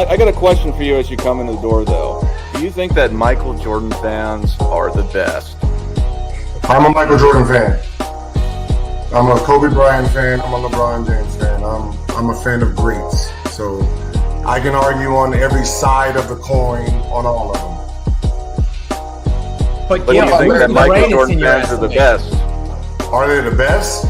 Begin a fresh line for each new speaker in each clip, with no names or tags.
I got a question for you as you come in the door, though. Do you think that Michael Jordan fans are the best?
I'm a Michael Jordan fan. I'm a Kobe Bryant fan. I'm a LeBron James fan. I'm a fan of greats. So I can argue on every side of the coin on all of them.
But
do you think that Michael Jordan fans are the best?
Are they the best?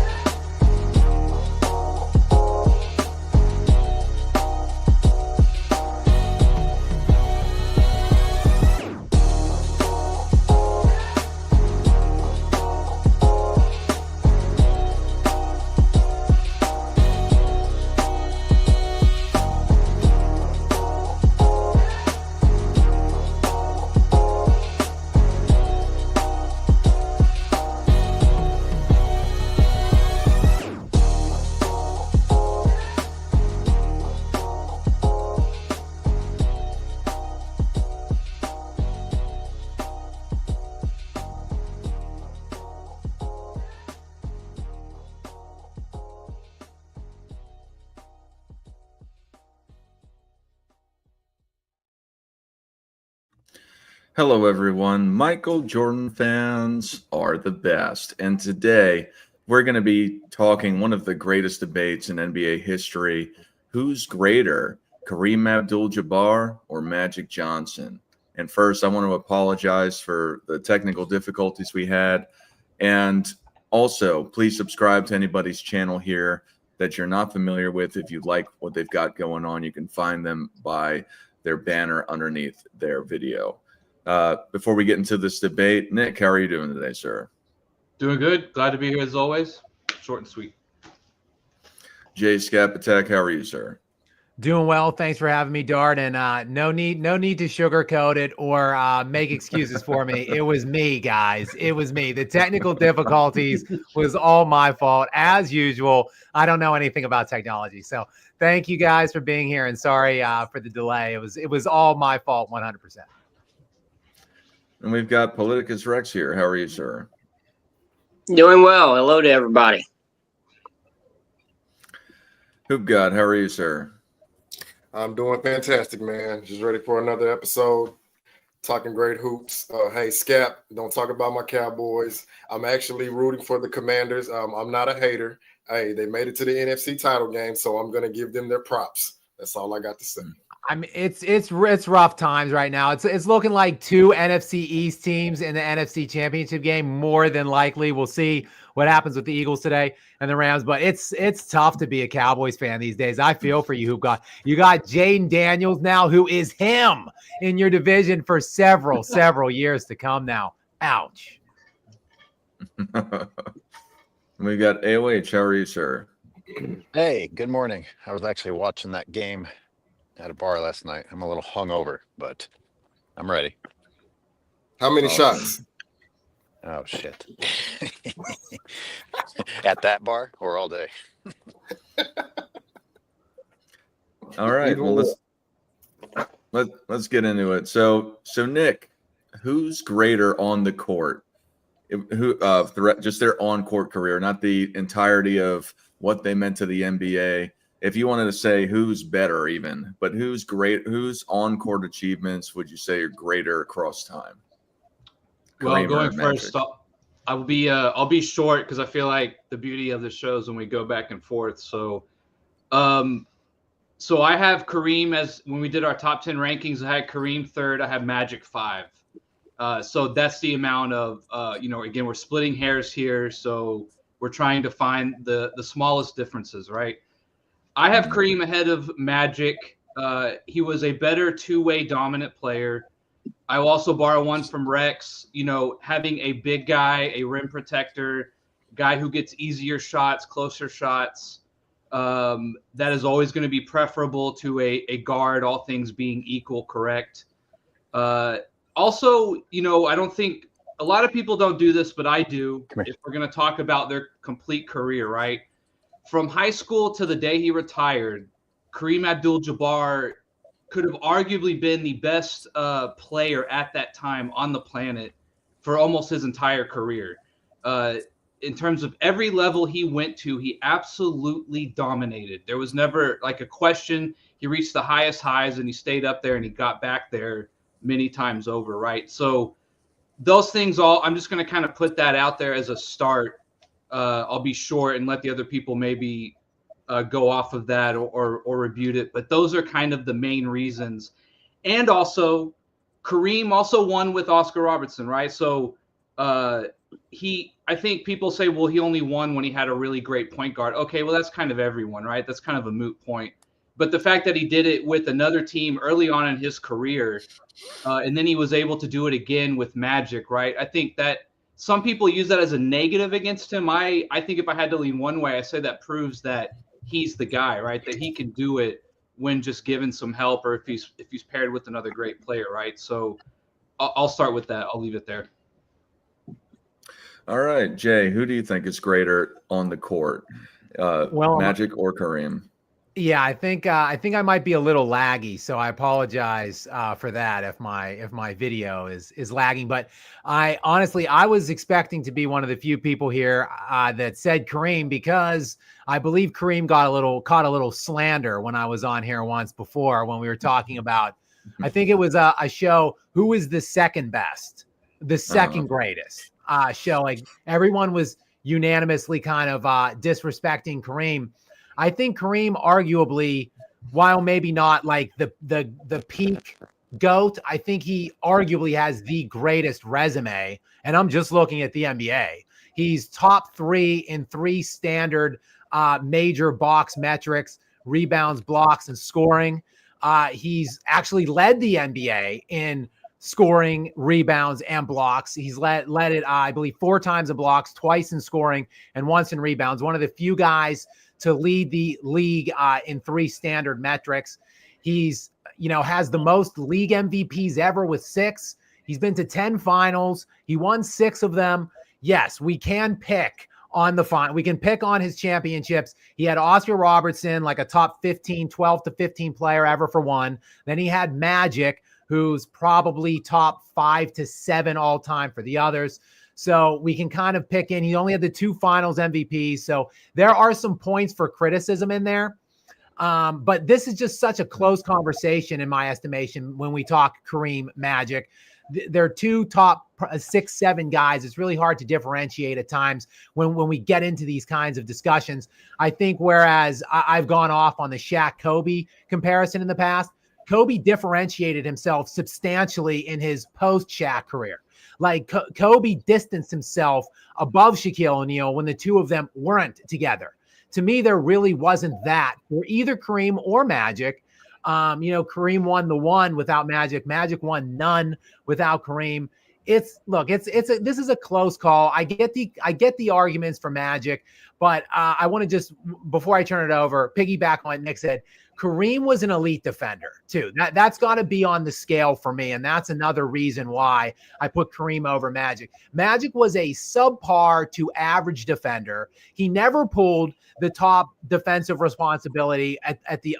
Hello, everyone. Michael Jordan fans are the best. And today we're going to be talking one of the greatest debates in NBA history. Who's greater, Kareem Abdul-Jabbar or Magic Johnson? And first, I want to apologize for the technical difficulties we had. And also, please subscribe to anybody's channel here that you're not familiar with. If you like what they've got going on, you can find them by their banner underneath their video. Before we get into this debate, Nick, how are you doing today, sir?
Doing good. Glad to be here as always. Short and sweet.
Jay Skapatek, how are you, sir?
Doing well. Thanks for having me, Dart. And no need to sugarcoat it or make excuses for me. It was me, guys. It was me. The technical difficulties was all my fault, as usual. I don't know anything about technology, so thank you guys for being here. And sorry for the delay. It was all my fault, 100%.
And we've got Politicus Rex here. How are you, sir?
Doing well. Hello to everybody.
Hoop God, how are you, sir?
I'm doing fantastic, man. Just ready for another episode. Talking great hoops. Hey, Scap, don't talk about my Cowboys. I'm actually rooting for the Commanders. I'm not a hater. Hey, they made it to the NFC title game, so I'm going to give them their props. That's all I got to say.
I mean, it's rough times right now. It's looking like two NFC East teams in the NFC Championship game. More than likely, we'll see what happens with the Eagles today and the Rams. But it's tough to be a Cowboys fan these days. I feel for you, who got Jaden Daniels now, who is him in your division for several years to come now. Ouch.
We got AOH. How are you, sir?
Hey, good morning. I was actually watching that game at a bar last night. I'm a little hungover, but I'm ready.
How many shots?
Oh, shit. At that bar or all day?
All right. Well, let's get into it. So Nick, who's greater on the court? Just their on-court career, not the entirety of what they meant to the NBA. If you wanted to say who's better even, but who's on-court achievements would you say are greater across time?
Well, going first, I'll be short because I feel like the beauty of the show is when we go back and forth. So I have Kareem as when we did our top 10 rankings. I had Kareem third. I have Magic 5. So that's the amount of again, we're splitting hairs here. So we're trying to find the smallest differences, right? I have Kareem ahead of Magic. He was a better two-way dominant player. I will also borrow one from Rex. Having a big guy, a rim protector, guy who gets easier shots, closer shots, that is always going to be preferable to a guard, all things being equal, correct? Also, I don't think a lot of people don't do this, but I do. If we're going to talk about their complete career, right? From high school to the day he retired, Kareem Abdul-Jabbar could have arguably been the best player at that time on the planet for almost his entire career. In terms of every level he went to, he absolutely dominated. There was never like a question. he reached the highest highs and he stayed up there and he got back there many times over, right? So those things I'm just going to kind of put that out there as a start. I'll be short and let the other people maybe go off of that or rebuke it. But those are kind of the main reasons. And also, Kareem also won with Oscar Robertson, right? So I think people say, well, he only won when he had a really great point guard. Okay, well, that's kind of everyone, right? That's kind of a moot point. But the fact that he did it with another team early on in his career, and then he was able to do it again with Magic, right? I think that some people use that as a negative against him. I think if I had to lean one way, I say that proves that he's the guy, right? That he can do it when just given some help, or if he's paired with another great player, right? So I'll start with that. I'll leave it there.
All right, Jay, who do you think is greater on the court, Magic or Kareem?
Yeah, I think I might be a little laggy, so I apologize for that if my video is lagging. But I was expecting to be one of the few people here that said Kareem, because I believe Kareem caught a little slander when I was on here once before when we were talking about, I think it was a show, who is the second best, the second greatest show. Like everyone was unanimously kind of disrespecting Kareem. I think Kareem arguably, while maybe not like the peak GOAT, I think he arguably has the greatest resume. And I'm just looking at the NBA. He's top 3 in 3 standard major box metrics: rebounds, blocks, and scoring. He's actually led the NBA in scoring, rebounds, and blocks. He's led it, I believe, 4 times in blocks, twice in scoring, and once in rebounds. One of the few guys to lead the league in 3 standard metrics. He's, has the most league MVPs ever with 6. He's been to 10 finals. He won 6 of them. Yes, we can pick on we can pick on his championships. He had Oscar Robertson, like a top 12 to 15 player ever for one. Then he had Magic, who's probably top 5 to 7 all time for the others. So we can kind of pick in. He only had the 2 finals MVPs. So there are some points for criticism in there. But this is just such a close conversation, in my estimation, when we talk Kareem, Magic. They're 2 top 6, 7 guys. It's really hard to differentiate at times when we get into these kinds of discussions. I think whereas I've gone off on the Shaq-Kobe comparison in the past, Kobe differentiated himself substantially in his post-Shaq career. Like Kobe distanced himself above Shaquille O'Neal when the two of them weren't together. To me, there really wasn't that for either Kareem or Magic. Kareem won the 1 without Magic. Magic won none without Kareem. This is a close call. I get the arguments for Magic, but I want to just, before I turn it over, piggyback on what Nick said. Kareem was an elite defender too. That's got to be on the scale for me, and that's another reason why I put Kareem over Magic. Magic was a subpar to average defender. He never pulled the top defensive responsibility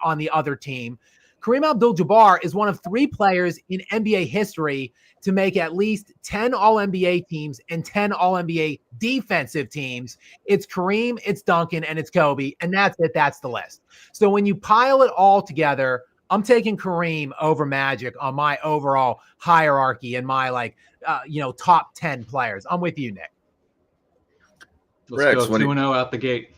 on the other team. Kareem Abdul-Jabbar is one of 3 players in NBA history to make at least 10 All-NBA teams and 10 All-NBA defensive teams. It's Kareem, it's Duncan, and it's Kobe, and that's it. That's the list. So when you pile it all together, I'm taking Kareem over Magic on my overall hierarchy and my top 10 players. I'm with you, Nick.
Let's go 2-0 out the gate.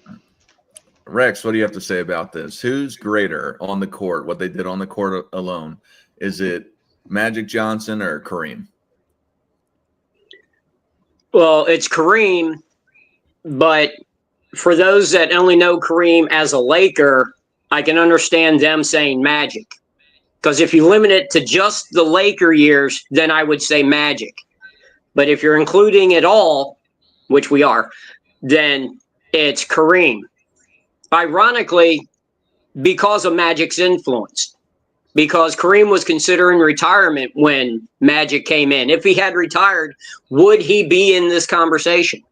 Rex, what do you have to say about this? Who's greater on the court, what they did on the court alone? Is it Magic Johnson or Kareem?
Well, it's Kareem, but for those that only know Kareem as a Laker, I can understand them saying Magic. Because if you limit it to just the Laker years, then I would say Magic. But if you're including it all, which we are, then it's Kareem. Ironically, because of Magic's influence. Because Kareem was considering retirement when Magic came in. If he had retired, would he be in this conversation?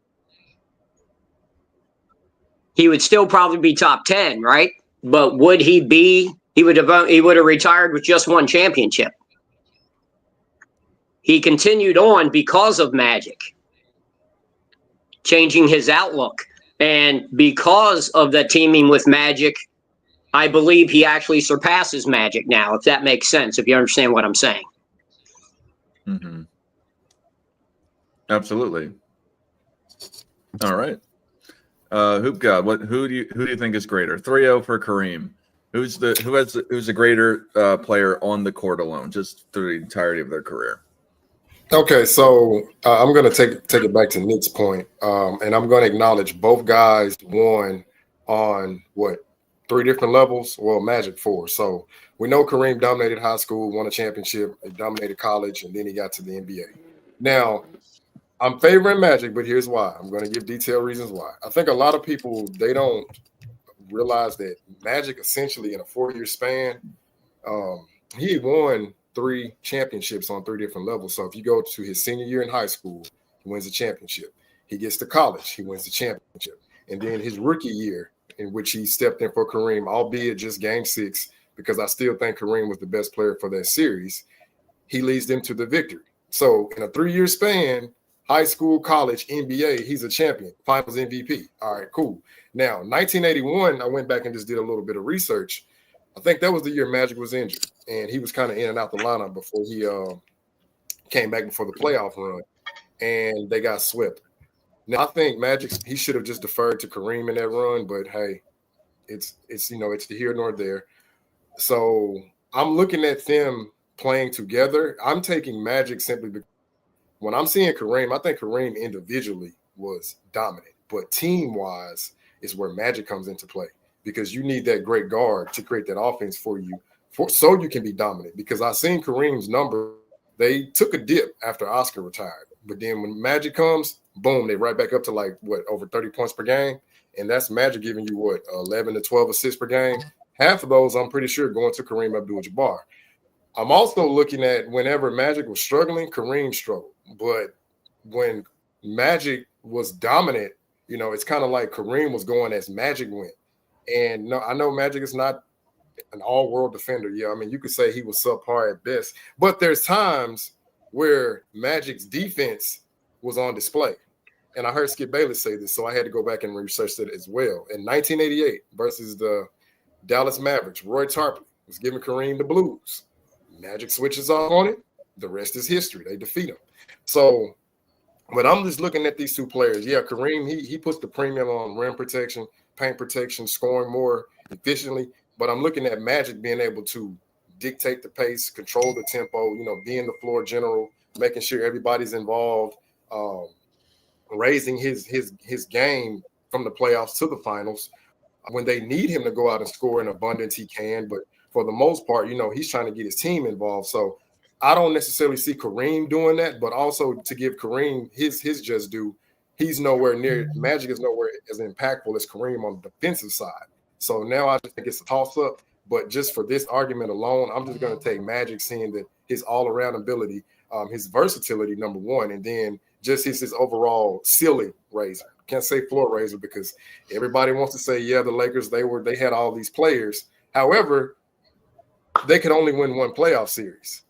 He would still probably be top 10, right? But would he be? He would have retired with just 1 championship. He continued on because of Magic, changing his outlook. And because of the teaming with Magic, I believe he actually surpasses Magic now, if that makes sense, if you understand what I'm saying.
Mm-hmm. Absolutely. All right. Hoop God, who do you think is greater? 3-0 for Kareem. Who's a greater player on the court alone, just through the entirety of their career?
Okay, so I'm going to take it back to Nick's point, and I'm going to acknowledge both guys won on 3 different levels. Well, Magic 4. So we know Kareem dominated high school, won a championship, he dominated college, and then he got to the NBA. Now, I'm favoring Magic, but here's why. I'm going to give detailed reasons why. I think a lot of people, they don't realize that Magic essentially in a 4-year span, he won 3 championships on 3 different levels. So if you go to his senior year in high school, he wins the championship. He gets to college, he wins the championship. And then his rookie year, in which he stepped in for Kareem, albeit just game 6, because I still think Kareem was the best player for that series, he leads them to the victory. So in a 3-year span, high school, college, NBA, he's a champion, finals MVP. All right, cool. Now, 1981, I went back and just did a little bit of research. I think that was the year Magic was injured, and he was kind of in and out the lineup before he came back before the playoff run, and they got swept. Now, I think Magic, he should have just deferred to Kareem in that run, but hey, it's it's the here nor there. So I'm looking at them playing together. I'm taking Magic simply because when I'm seeing Kareem, I think Kareem individually was dominant, but team-wise is where Magic comes into play, because you need that great guard to create that offense for you, so you can be dominant. Because I seen Kareem's number, they took a dip after Oscar retired, but then when Magic comes, boom, they right back up to over 30 points per game, and that's Magic giving you 11 to 12 assists per game. Half of those, I'm pretty sure, going to Kareem Abdul-Jabbar. I'm also looking at whenever Magic was struggling, Kareem struggled. But when Magic was dominant, it's kind of like Kareem was going as Magic went. And no, I know Magic is not an all-world defender. Yeah, I mean, you could say he was subpar at best. But there's times where Magic's defense was on display. And I heard Skip Bayless say this, so I had to go back and research it as well. In 1988 versus the Dallas Mavericks, Roy Tarpley was giving Kareem the blues. Magic switches off on it. The rest is history. They defeat him. So when I'm just looking at these 2 players, yeah, Kareem, he puts the premium on rim protection, paint protection, scoring more efficiently. But I'm looking at Magic being able to dictate the pace, control the tempo, being the floor general, making sure everybody's involved, raising his game from the playoffs to the finals. When they need him to go out and score in abundance, he can. But for the most part, he's trying to get his team involved. So I don't necessarily see Kareem doing that, but also to give Kareem his just due, he's nowhere near, Magic is nowhere as impactful as Kareem on the defensive side. So now I just think it's a toss-up. But just for this argument alone, I'm just going to take Magic, seeing that his all-around ability, his versatility, number one, and then just his overall ceiling raiser. Can't say floor raiser because everybody wants to say, yeah, the Lakers, they had all these players. However, they could only win 1 playoff series.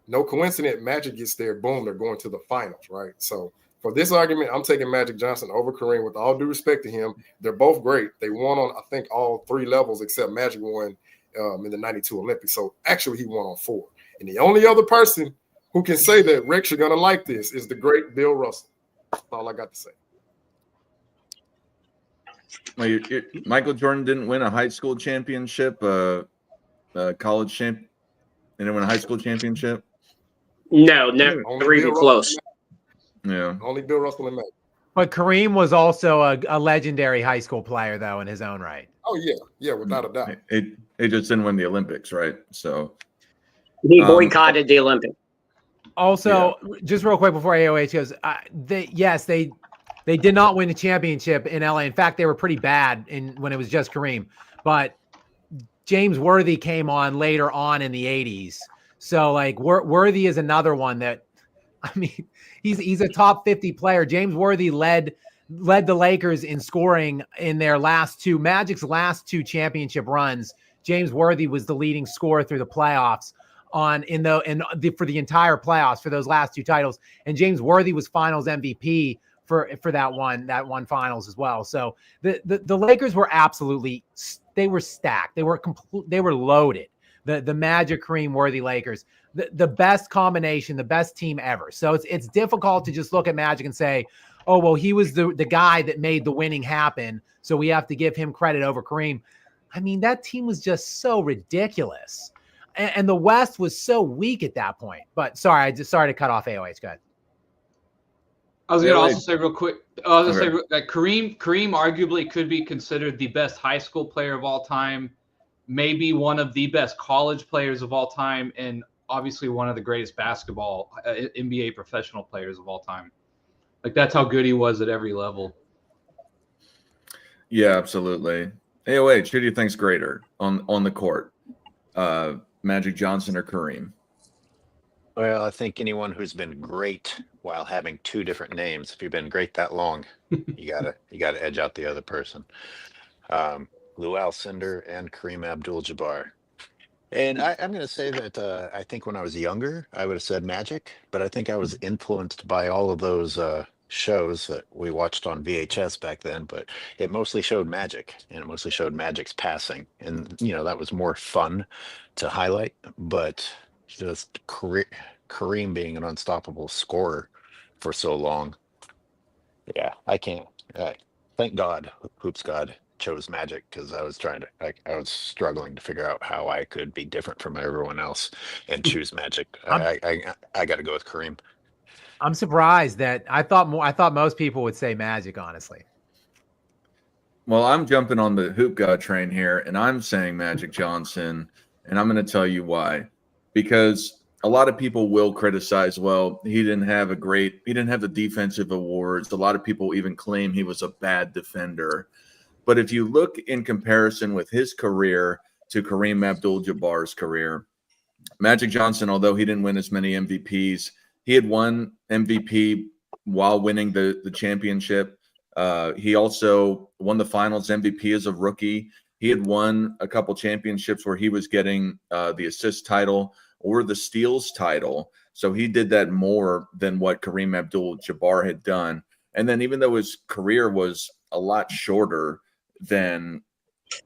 No coincidence, Magic gets there, boom, they're going to the finals, right? So for this argument, I'm taking Magic Johnson over Kareem. With all due respect to him, they're both great. They won on, I think, all 3 levels except Magic won in the 92 Olympics. So actually he won on 4. And the only other person who can say that Rex, you're going to like this, is the great Bill Russell. That's all I got to say.
Well, Michael Jordan didn't win a high school championship, college champ. They didn't win a high school championship.
No, never even close.
Yeah,
only Bill Russell and Magic.
But Kareem was also a legendary high school player, though, in his own right.
Oh yeah, without a doubt.
He just didn't win the Olympics, right? So
he boycotted the Olympics.
Also, just real quick before AOH goes, they did not win the championship in LA. In fact, they were pretty bad when it was just Kareem. But James Worthy came on later on in the 80s. So Worthy is another one that, I mean, he's a top 50 player. James Worthy led the Lakers in scoring in their Magic's last 2 championship runs. James Worthy was the leading scorer through the playoffs for the entire playoffs for those last 2 titles. And James Worthy was finals MVP for that one finals as well. So the Lakers were absolutely, they were stacked. They were loaded. The Magic Kareem worthy Lakers, the best combination, the best team ever. So it's difficult to just look at Magic and say, oh, well, he was the guy that made the winning happen, so we have to give him credit over Kareem. I mean, that team was just so ridiculous. And the West was so weak at that point. But sorry to cut off AOH. Go ahead.
I was going to also say real quick, that Kareem arguably could be considered the best high school player of all time, maybe one of the best college players of all time, and obviously one of the greatest basketball NBA professional players of all time. Like, that's how good he was at every level.
Yeah, absolutely. AOH, who do you think's greater on the court? Magic Johnson or Kareem?
Well, I think anyone who's been great while having two different names, if you've been great that long, you gotta edge out the other person. Lou Alcindor and Kareem Abdul-Jabbar. And I'm going to say that I think when I was younger, I would have said Magic, but I think I was influenced by all of those shows that we watched on VHS back then, but it mostly showed Magic, and it mostly showed Magic's passing. And, that was more fun to highlight, but just Kareem being an unstoppable scorer for so long. Yeah, I can't. Thank God, Hoops God chose Magic, because I was I was struggling to figure out how I could be different from everyone else and choose Magic. I got to go with Kareem.
I'm surprised that I thought most people would say Magic, honestly.
Well, I'm jumping on the Hoop God train here, and I'm saying Magic Johnson, and I'm going to tell you why. Because a lot of people will criticize, well, he didn't have the defensive awards. A lot of people even claim he was a bad defender. But if you look in comparison with his career to Kareem Abdul-Jabbar's career, Magic Johnson, although he didn't win as many MVPs, he had won MVP while winning the championship. He also won the finals MVP as a rookie. He had won a couple championships where he was getting the assist title or the steals title. So he did that more than what Kareem Abdul-Jabbar had done. And then even though his career was a lot shorter than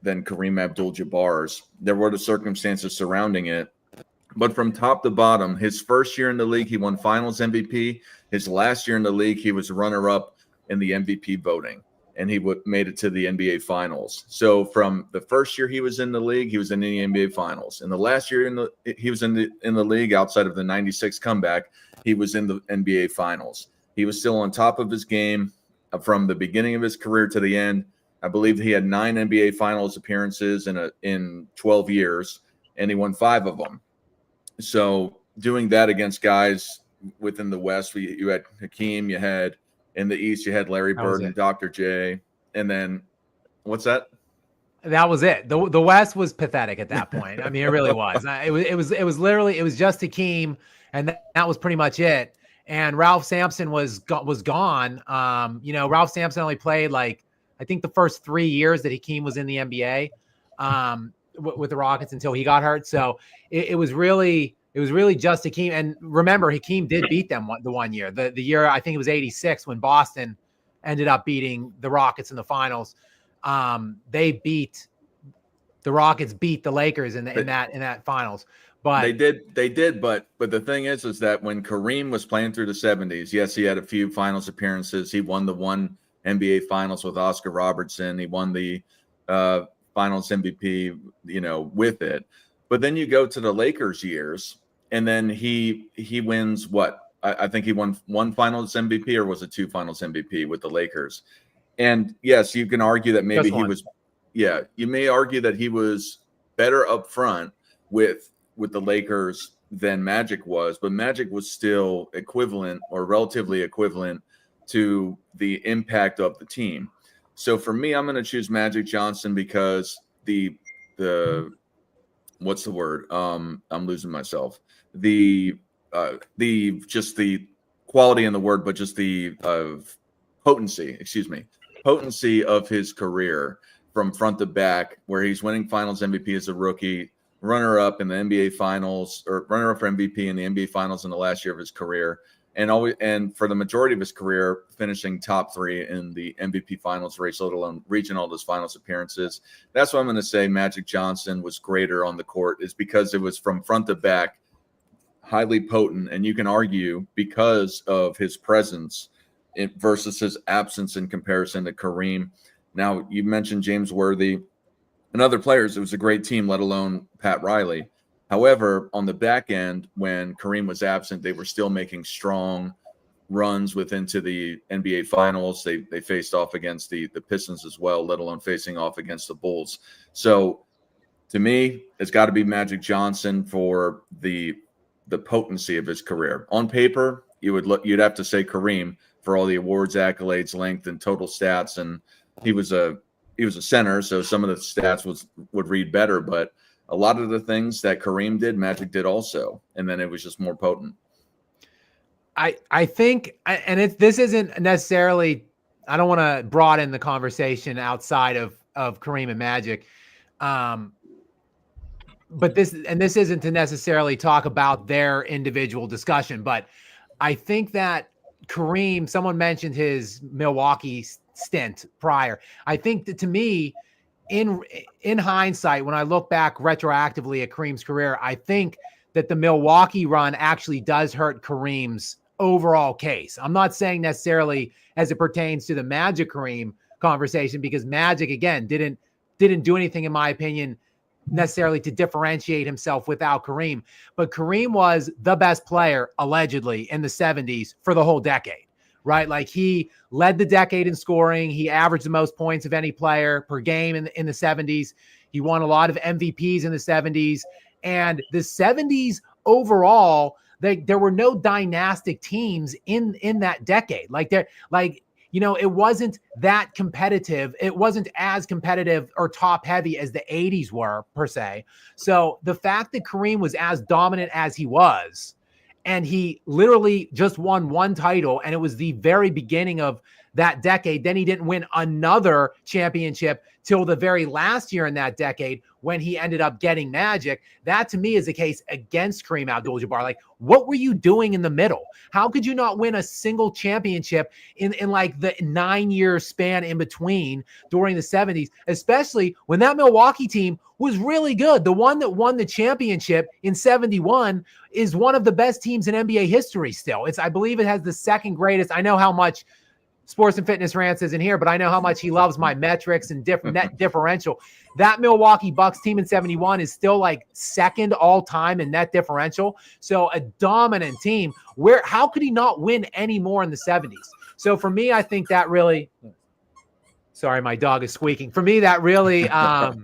Kareem Abdul-Jabbar's, there were the circumstances surrounding it. But from top to bottom, his first year in the league, he won finals MVP. His last year in the league, he was runner-up in the MVP voting, and he made it to the NBA Finals. So from the first year he was in the league, he was in the NBA Finals. And the last year he was in the league, outside of the 96 comeback, he was in the NBA Finals. He was still on top of his game from the beginning of his career to the end. I believe he had 9 NBA Finals appearances in 12 years, and he won 5 of them. So doing that against guys within the West, you had Hakeem, you had in the East, you had Larry Bird and Dr. J. And then what's that?
That was it. The West was pathetic at that point. I mean, it really was. It was literally just Hakeem, and that was pretty much it. And Ralph Sampson was gone. Ralph Sampson only played I think the first 3 years that Hakeem was in the NBA with the Rockets until he got hurt. So it was really just Hakeem. And remember, Hakeem did beat them the one year. The year, I think it was 86, when Boston ended up beating the Rockets in the finals. The Rockets beat the Lakers in that finals. But
they did. But the thing is that when Kareem was playing through the 70s, yes, he had a few finals appearances. He won the one NBA Finals with Oscar Robertson. He won the Finals MVP, with it. But then you go to the Lakers years, and then he wins what? I think he won 1 Finals MVP, or was it 2 Finals MVP with the Lakers? And yes, you can argue that maybe he was. Yeah, you may argue that he was better up front with the Lakers than Magic was, but Magic was still equivalent or relatively equivalent to the impact of the team. So for me, I'm going to choose Magic Johnson because the what's the word? I'm losing myself. The just the quality in the word, but just the potency of his career from front to back, where he's winning Finals MVP as a rookie, runner-up in the NBA Finals, or runner-up for MVP in the NBA Finals in the last year of his career, and for the majority of his career, finishing top 3 in the MVP finals race, let alone reaching all those finals appearances. That's why I'm going to say Magic Johnson was greater on the court, is because it was from front to back, highly potent, and you can argue because of his presence versus his absence in comparison to Kareem. Now, you mentioned James Worthy and other players. It was a great team, let alone Pat Riley. However, on the back end, when Kareem was absent, they were still making strong runs into the NBA Finals. They faced off against the Pistons as well, let alone facing off against the Bulls. So, to me, it's got to be Magic Johnson for the potency of his career. On paper, you'd have to say Kareem for all the awards, accolades, length, and total stats. And he was a center, so some of the stats would read better, but a lot of the things that Kareem did, Magic did also, and then it was just more potent.
I think, and this isn't necessarily, I don't want to broaden the conversation outside of Kareem and Magic, but this isn't to necessarily talk about their individual discussion, but I think that Kareem, someone mentioned his Milwaukee stint prior. I think that, to me, in hindsight, when I look back retroactively at Kareem's career, I think that the Milwaukee run actually does hurt Kareem's overall case. I'm not saying necessarily as it pertains to the Magic Kareem conversation, because Magic, again, didn't do anything, in my opinion, necessarily to differentiate himself without Kareem. But Kareem was the best player, allegedly, in the 70s for the whole decade. Right? Like, he led the decade in scoring. He averaged the most points of any player per game in the 70s. He won a lot of MVPs in the 70s. And the 70s overall, there were no dynastic teams in that decade. It wasn't that competitive. It wasn't as competitive or top heavy as the 80s were, per se. So the fact that Kareem was as dominant as he was, and he literally just won one title, and it was the very beginning of that decade. Then he didn't win another championship till the very last year in that decade, when he ended up getting Magic. That, to me, is a case against Kareem Abdul-Jabbar. Like, what were you doing in the middle? How could you not win a single championship in like the 9-year span in between during the 70s, especially when that Milwaukee team was really good? The one that won the championship in 71 is one of the best teams in NBA history still. I believe it has the second greatest. I know how much Sports and Fitness Rants isn't here, but I know how much he loves my metrics and net differential. That Milwaukee Bucks team in 71 is still like second all time in net differential. So a dominant team. How could he not win any more in the 70s? So for me, I think that really, sorry, my dog is squeaking. For me, that really, to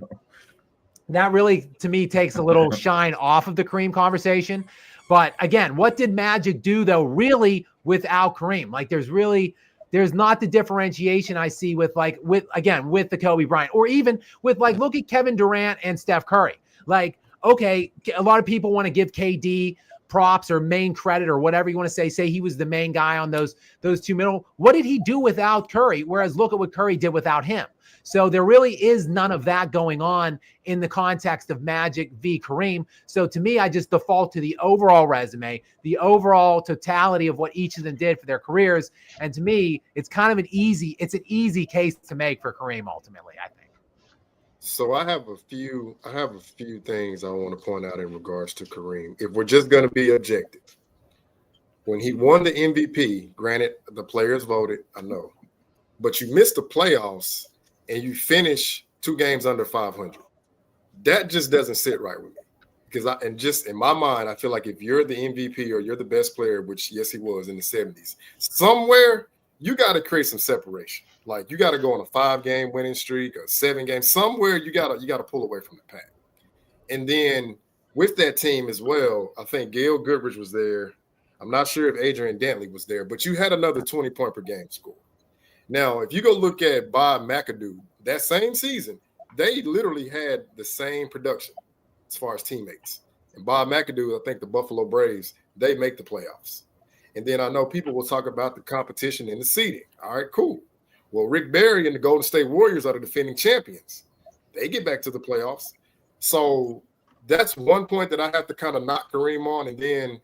me, takes a little shine off of the Kareem conversation. But again, what did Magic do, though, really, without Kareem? Like, there's not the differentiation I see with the Kobe Bryant, or even with, like, look at Kevin Durant and Steph Curry. Like, okay, a lot of people want to give KD props or main credit or whatever you want to say he was the main guy on those two middle. What did he do without Curry? Whereas look at what Curry did without him. So there really is none of that going on in the context of Magic v. Kareem. So to me, I just default to the overall resume, the overall totality of what each of them did for their careers. And to me, it's kind of an easy case to make for Kareem ultimately, I think.
So I have a few things I want to point out in regards to Kareem. If we're just going to be objective, when he won the MVP, granted the players voted, I know, but you missed the playoffs and you finish 2 games under 500. That just doesn't sit right with me, because just in my mind, I feel like if you're the MVP or you're the best player, which yes he was in the 70s, somewhere you got to create some separation. Like, you got to go on a 5-game winning streak, a 7-game, somewhere you got to pull away from the pack. And then with that team as well, I think Gail Goodrich was there. I'm not sure if Adrian Dantley was there, but you had another 20-point per game score. Now, if you go look at Bob McAdoo, that same season, they literally had the same production as far as teammates. And Bob McAdoo, I think the Buffalo Braves, they make the playoffs. And then I know people will talk about the competition in the seeding. All right, cool. Well, Rick Barry and the Golden State Warriors are the defending champions. They get back to the playoffs. So that's one point that I have to kind of knock Kareem on. And then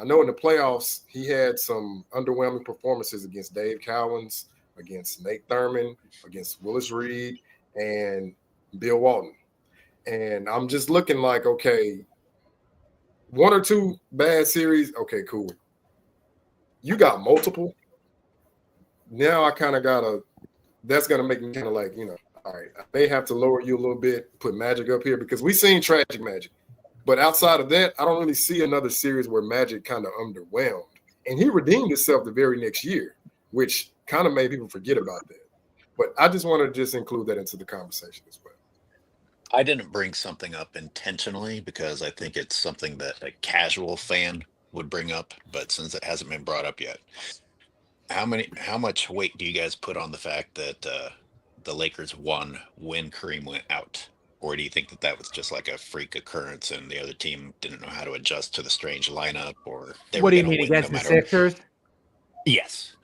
I know in the playoffs he had some underwhelming performances against Dave Cowens, against Nate Thurman, against Willis Reed, and Bill Walton. And I'm just looking like, okay, 1 or 2 bad series, okay, cool. You got multiple. Now I kind of that's gonna make me kind of like, all right, I may have to lower you a little bit, put Magic up here because we've seen tragic Magic. But outside of that, I don't really see another series where Magic kind of underwhelmed. And he redeemed himself the very next year, which kind of made people forget about that. But I just want to just include that into the conversation as well.
I didn't bring something up intentionally because I think it's something that a casual fan would bring up, but since it hasn't been brought up yet, how much weight do you guys put on the fact that the Lakers won when Kareem went out? Or do you think that was just like a freak occurrence and the other team didn't know how to adjust to the strange lineup, or they
what
were
do you
going to
mean
win
against
no
the
matter?
Sixers?
Yes.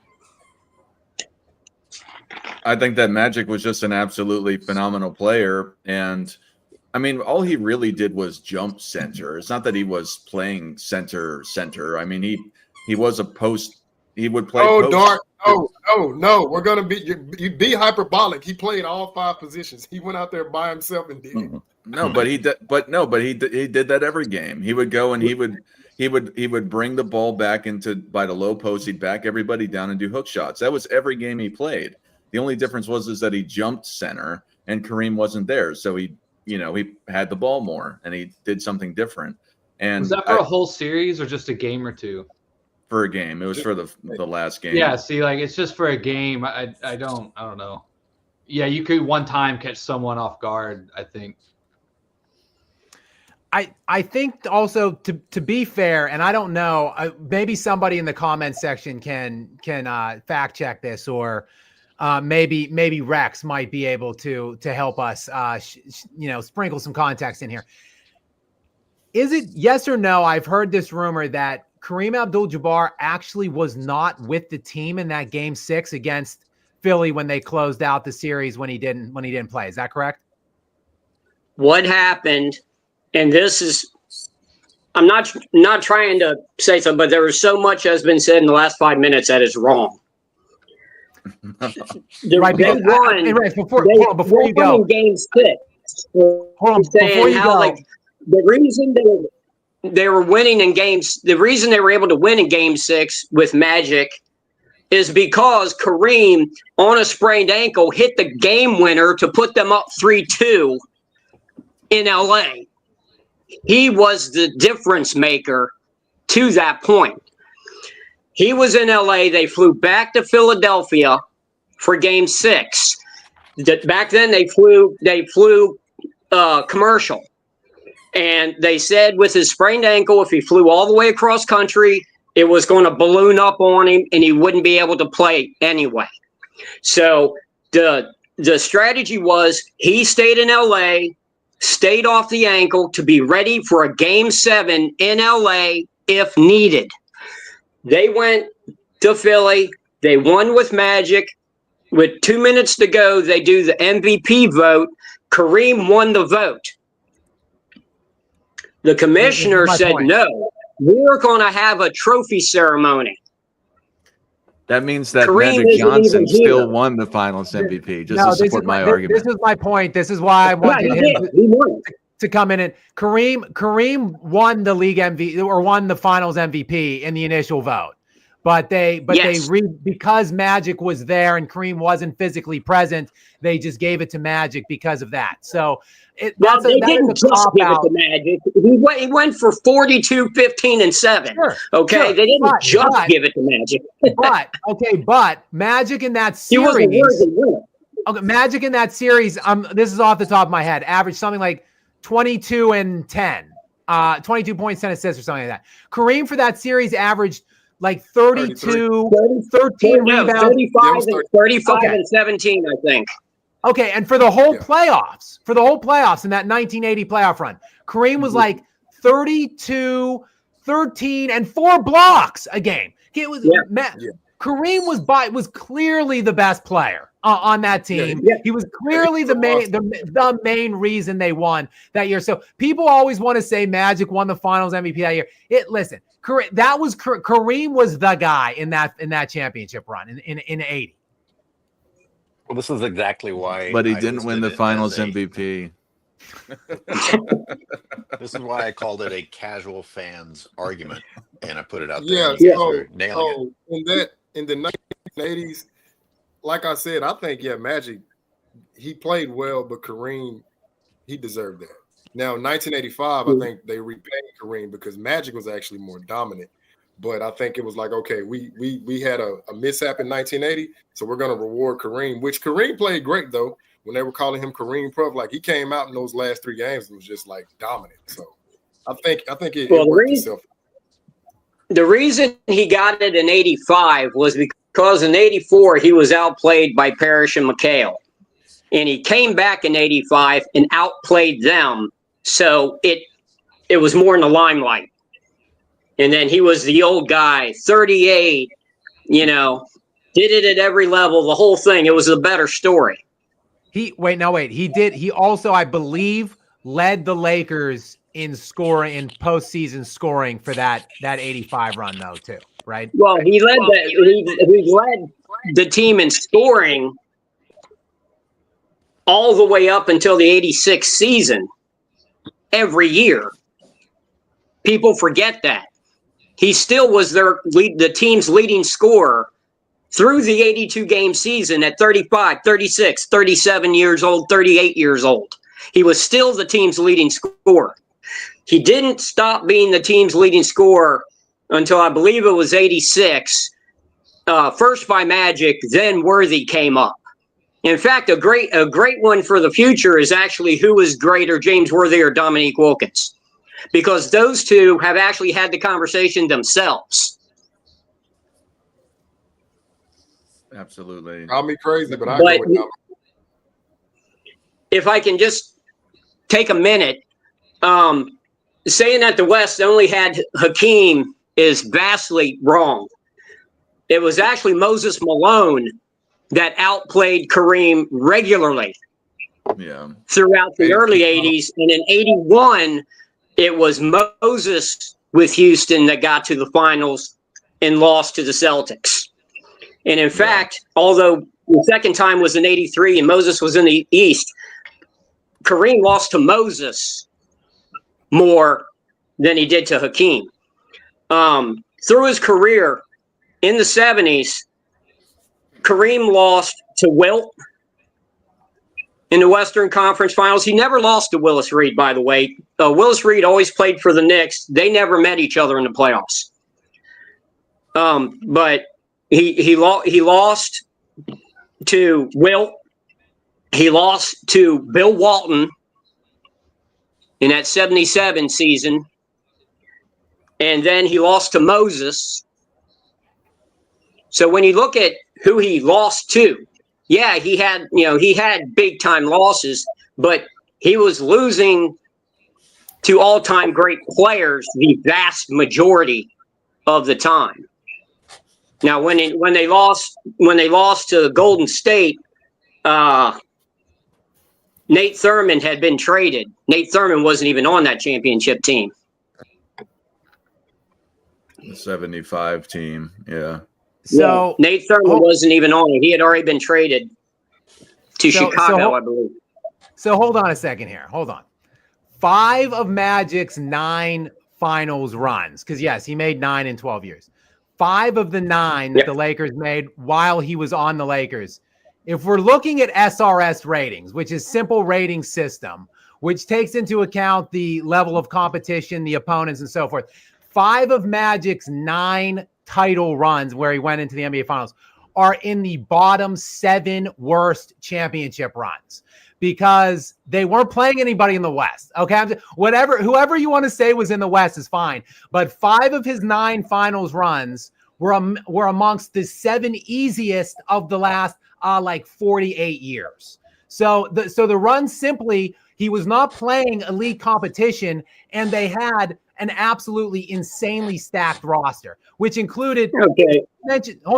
I think that Magic was just an absolutely phenomenal player. And I mean, all he really did was jump center. It's not that he was playing center. I mean, he was a post. He would play post.
Dark. No. We're going to you be hyperbolic. He played all 5 positions. He went out there by himself and did it.
No, but he did that every game. He would go and he would bring the ball back by the low post. He'd back everybody down and do hook shots. That was every game he played. The only difference was that he jumped center and Kareem wasn't there. So he had the ball more and he did something different. And
was that for a whole series or just a game or two?
For a game. It was for the last game.
Yeah, see, like it's just for a game. I don't know. Yeah, you could one time catch someone off guard, I think.
I think also to be fair, and I don't know, maybe somebody in the comments section can fact check this, or maybe Rex might be able to help us sprinkle some context in here. Is it yes or no? I've heard this rumor that Kareem Abdul-Jabbar actually was not with the team in that game 6 against Philly when they closed out the series when he didn't play. Is that correct?
What happened, and this is, I'm not trying to say something, but there was so much has been said in the last 5 minutes that is wrong.
Right, because before you go,
game 6.
Hold on, before you go.
Like, the reason they were winning in games, the reason they were able to win in game 6 with Magic is because Kareem, on a sprained ankle, hit the game winner to put them up 3-2 in LA. He was the difference maker to that point. He was in LA. They flew back to Philadelphia for game 6. Back then they flew commercial. And they said with his sprained ankle, if he flew all the way across country, it was going to balloon up on him and he wouldn't be able to play anyway. So the strategy was he stayed in LA, stayed off the ankle to be ready for a game 7 in LA if needed. They went to Philly. They won with Magic. With 2 minutes to go, they do the MVP vote. Kareem won the vote. The commissioner said, no, we're going to have a trophy ceremony.
That means that
Kareem
Magic Johnson still won the Finals MVP, just to support my argument.
This is my point. This is why I wanted him to come in. And Kareem won the league MVP or won the Finals MVP in the initial vote. But because Magic was there and Kareem wasn't physically present, they just gave it to Magic because of that. So
they didn't just give it to Magic. He went for 42, 15, and 7. Sure, okay, sure. They didn't just give it to Magic.
but Magic in that series. Magic in that series. This is off the top of my head. Averaged something like 22 and 10, 22 points, 10 assists, or something like that. Kareem for that series averaged like 32, 13 rebounds.
35 and 17, I think.
Okay, and for the whole playoffs in that 1980 playoff run, Kareem was like 32, 13, and 4 blocks a game. It was Kareem was clearly the best player on that team.
Yeah.
He was clearly the main reason they won that year. So people always want to say Magic won the Finals MVP that year. Listen, Kareem was the guy in that championship run in 80.
Well, this is exactly why.
But he
I
didn't win
listed
the
it
Finals
as
MVP.
This is why I called it a casual fans argument, and I put it out there.
Yeah,
And you guys are nailing it.
in the 1980s, like I said, I think Magic, he played well, but Kareem, he deserved that. Now, 1985, I think they repaid Kareem because Magic was actually more dominant. But I think it was like, okay, we had a mishap in 1980, so we're going to reward Kareem, which Kareem played great, though. When they were calling him Kareem Puff, like he came out in those last 3 games and was just like dominant. So I think it worked itself.
The reason he got it in 85 was because in 84 he was outplayed by Parrish and McHale. And he came back in 85 and outplayed them. So it was more in the limelight. And then he was the old guy, 38, did it at every level, the whole thing. It was a better story.
He did. He also, I believe, led the Lakers in scoring, in postseason scoring for that 85 run though too, right?
Well, he led the team in scoring all the way up until the 86 season every year. People forget that. He still was the team's leading scorer through the 82 game season at 35, 36, 37 years old, 38 years old. He was still the team's leading scorer. He didn't stop being the team's leading scorer until I believe it was 86. First by Magic, then Worthy came up. In fact, a great one for the future is actually who is greater, James Worthy or Dominique Wilkins, because those two have actually had the conversation themselves.
Absolutely.
Call me crazy, but I go with Dominique.
If I can just take a minute, saying that the West only had Hakeem is vastly wrong. It was actually Moses Malone that outplayed Kareem regularly throughout the early 80s. And in 81, it was Moses with Houston that got to the finals and lost to the Celtics. And in fact, although the second time was in 83 and Moses was in the East, Kareem lost to Moses more than he did to Hakeem. Through his career in the 70s, Kareem lost to Wilt in the Western Conference Finals. He never lost to Willis Reed, by the way. Willis Reed always played for the Knicks. They never met each other in the playoffs. But he lost to Wilt. He lost to Bill Walton in that 77 season. And then he lost to Moses. So when you look at who he lost to, he had big time losses, but he was losing to all-time great players the vast majority of the time. Now, when they lost to Golden State, Nate Thurman had been traded. Nate Thurman wasn't even on that championship team.
The 75 team,
So
Nate Thurman wasn't even on it. He had already been traded to Chicago, I believe.
So hold on a second here. Hold on. 5 of Magic's 9 finals runs, because yes, he made 9 in 12 years. 5 of the 9 that the Lakers made while he was on the Lakers. If we're looking at SRS ratings, which is simple rating system, which takes into account the level of competition, the opponents, and so forth, 5 of Magic's 9 title runs where he went into the NBA Finals are in the bottom 7 worst championship runs because they weren't playing anybody in the West. Okay, whoever you want to say was in the West is fine, but 5 of his 9 finals runs were amongst the 7 easiest of the last 48 years. So the run simply, he was not playing elite competition, and they had an absolutely insanely stacked roster, which included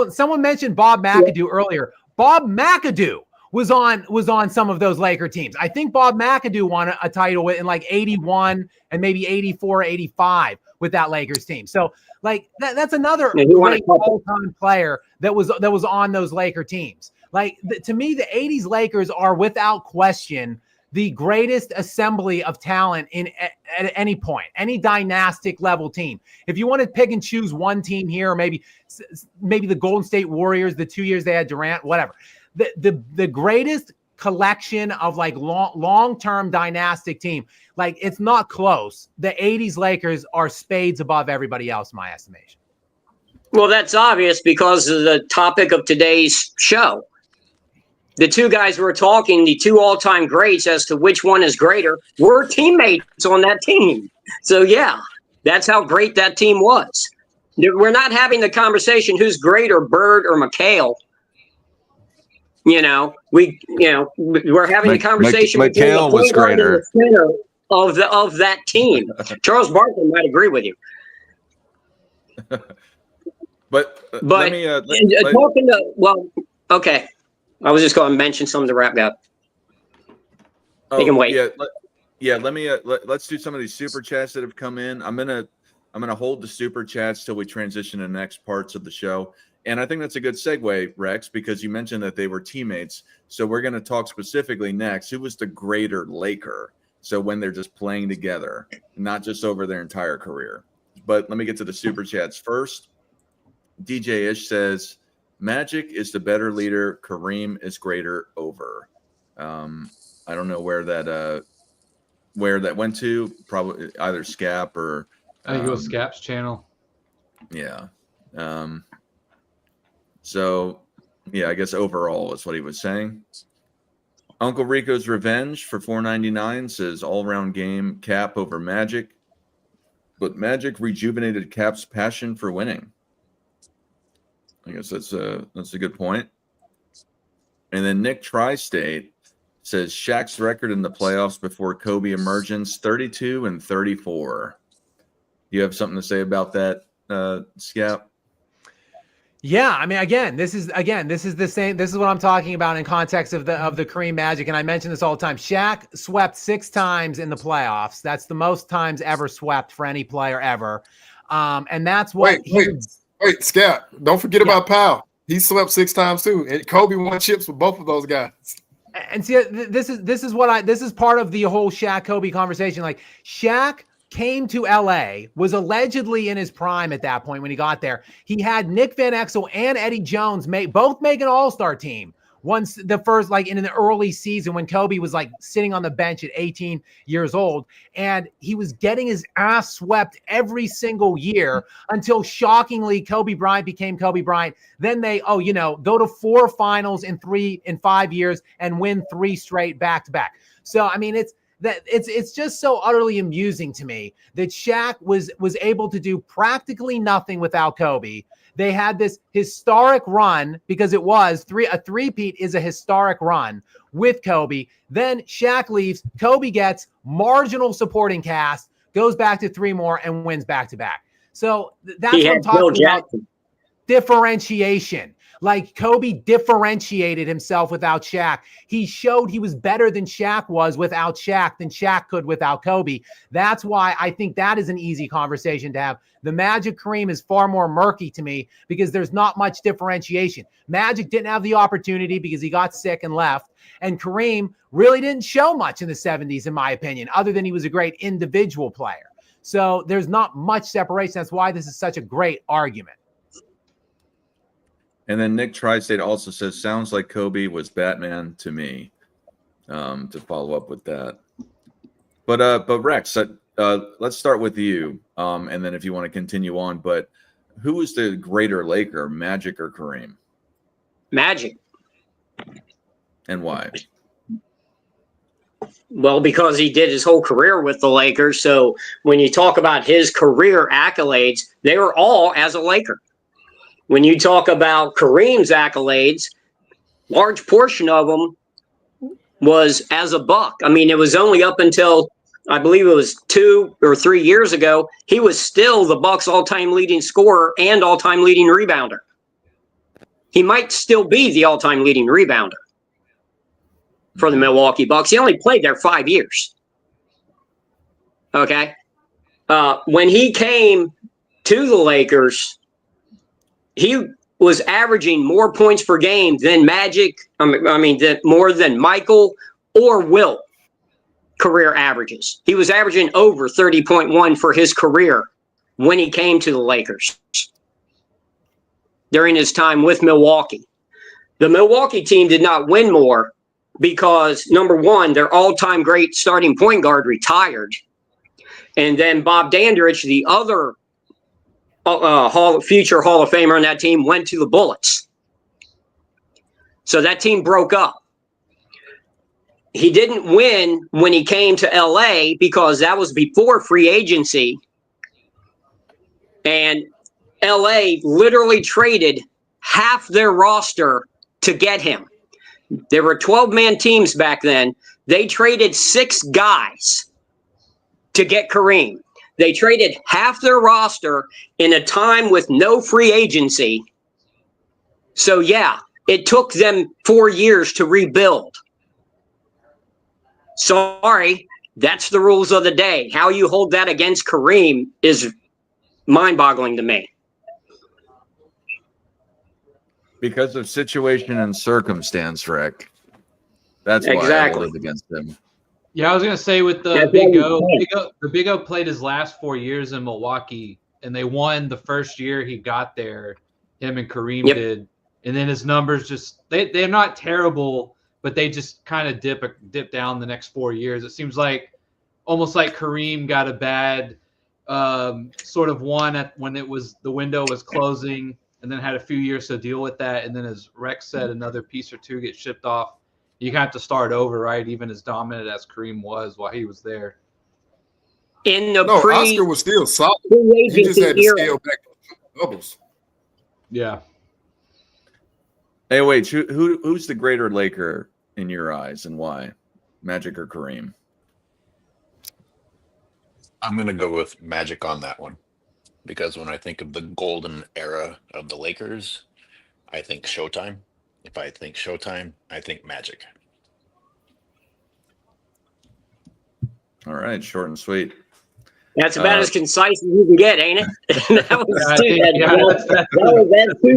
someone mentioned Bob McAdoo earlier. Bob McAdoo was on some of those Laker teams. I think Bob McAdoo won a title in like 81 and maybe 84, 85 with that Lakers team. So like that's another great all-time player that was on those Laker teams. Like to me, the 80s Lakers are without question the greatest assembly of talent at any point, any dynastic level team. If you want to pick and choose one team here, or maybe the Golden State Warriors, the 2 years they had Durant, whatever. The greatest collection of like long-term dynastic team, like it's not close. The 80s Lakers are spades above everybody else, in my estimation.
Well, that's obvious because of the topic of today's show. The two guys we're talking, the two all-time greats as to which one is greater, were teammates on that team. So yeah, that's how great that team was. We're not having the conversation who's greater, Bird or McHale. We're having the conversation.
McHale was greater
of that team. Charles Barkley might agree with you.
But
okay. I was just going to mention some of the rap guy. They can wait.
Let's do some of these super chats that have come in. I'm gonna hold the super chats till we transition to the next parts of the show. And I think that's a good segue, Rex, because you mentioned that they were teammates. So we're going to talk specifically next. Who was the greater Laker? So when they're just playing together, not just over their entire career. But let me get to the super chats first. DJ Ish says, Magic is the better leader. Kareem is greater over. I don't know where that went to. Probably either Scap or
I think it was Scap's channel.
Yeah. So, yeah, I guess overall is what he was saying. Uncle Rico's Revenge for $4.99 says all-around game Cap over Magic, but Magic rejuvenated Cap's passion for winning. I guess that's a good point. And then Nick Tri-State says Shaq's record in the playoffs before Kobe emergence, 32 and 34. You have something to say about that, Scap?
Yeah, I mean, again, this is the same. This is what I'm talking about in context of the Kareem Magic, and I mention this all the time. Shaq swept 6 times in the playoffs. That's the most times ever swept for any player ever, and that's what.
Wait, Scap! Don't forget about Powell. He swept 6 times too, and Kobe won chips with both of those guys.
And see, this is part of the whole Shaq Kobe conversation. Like Shaq came to LA, was allegedly in his prime at that point when he got there. He had Nick Van Exel and Eddie Jones both make an all-star team. Once the first, like in an early season when Kobe was like sitting on the bench at 18 years old, and he was getting his ass swept every single year until shockingly Kobe Bryant became Kobe Bryant. Then they, go to 4 finals in 5 years and win 3 straight back-to-back. So, I mean, it's just so utterly amusing to me that Shaq was able to do practically nothing without Kobe. They had this historic run because it was a three-peat is a historic run with Kobe. Then Shaq leaves. Kobe gets marginal supporting cast, goes back to 3 more and wins back-to-back. So that's what I'm talking about. Differentiation. Like Kobe differentiated himself without Shaq. He showed he was better than Shaq was without Shaq than Shaq could without Kobe. That's why I think that is an easy conversation to have. The Magic Kareem is far more murky to me because there's not much differentiation. Magic didn't have the opportunity because he got sick and left. And Kareem really didn't show much in the 70s, in my opinion, other than he was a great individual player. So there's not much separation. That's why this is such a great argument.
And then Nick Tri-State also says, sounds like Kobe was Batman to me, to follow up with that. But Rex, let's start with you, and then if you want to continue on. But who was the greater Laker, Magic or Kareem?
Magic.
And why?
Well, because he did his whole career with the Lakers. So when you talk about his career accolades, they were all as a Laker. When you talk about Kareem's accolades, large portion of them was as a Buck. I mean, it was only up until I believe it was 2 or 3 years ago, he was still the Bucks' all-time leading scorer and all-time leading rebounder. he might still be the all-time leading rebounder for the Milwaukee Bucks. He only played there 5 years. Okay. When he came to the Lakers, he was averaging more points per game than Magic. More than Michael or Wilt career averages. He was averaging over 30.1 for his career when he came to the Lakers during his time with Milwaukee. The Milwaukee team did not win more because, number one, their all-time great starting point guard retired. And then Bob Dandridge, the other future Hall of Famer on that team, went to the Bullets. So that team broke up. He didn't win when he came to LA because that was before free agency. And LA literally traded half their roster to get him. There were 12-man teams back then. They traded 6 guys to get Kareem. They traded half their roster in a time with no free agency. So, yeah, it took them 4 years to rebuild. Sorry, that's the rules of the day. How you hold that against Kareem is mind-boggling to me.
Because of situation and circumstance, Rick. That's why I hold it against him.
Yeah, I was gonna say with the Big O played his last 4 years in Milwaukee, and they won the first year he got there. Him and Kareem did, and then his numbers they're not terrible, but they just kind of dip down the next 4 years. It seems like almost like Kareem got a bad sort of one when the window was closing, and then had a few years to deal with that, and then as Rex said, another piece or two get shipped off. You have to start over, right? Even as dominant as Kareem was while he was there.
Oscar was still solid. He just had to scale back doubles.
Yeah.
Hey, wait, who's the greater Laker in your eyes, and why? Magic or Kareem?
I'm going to go with Magic on that one, because when I think of the golden era of the Lakers, I think Showtime. If I think Showtime, I think Magic.
All right, short and sweet.
That's about as concise as you can get, ain't it? That was as to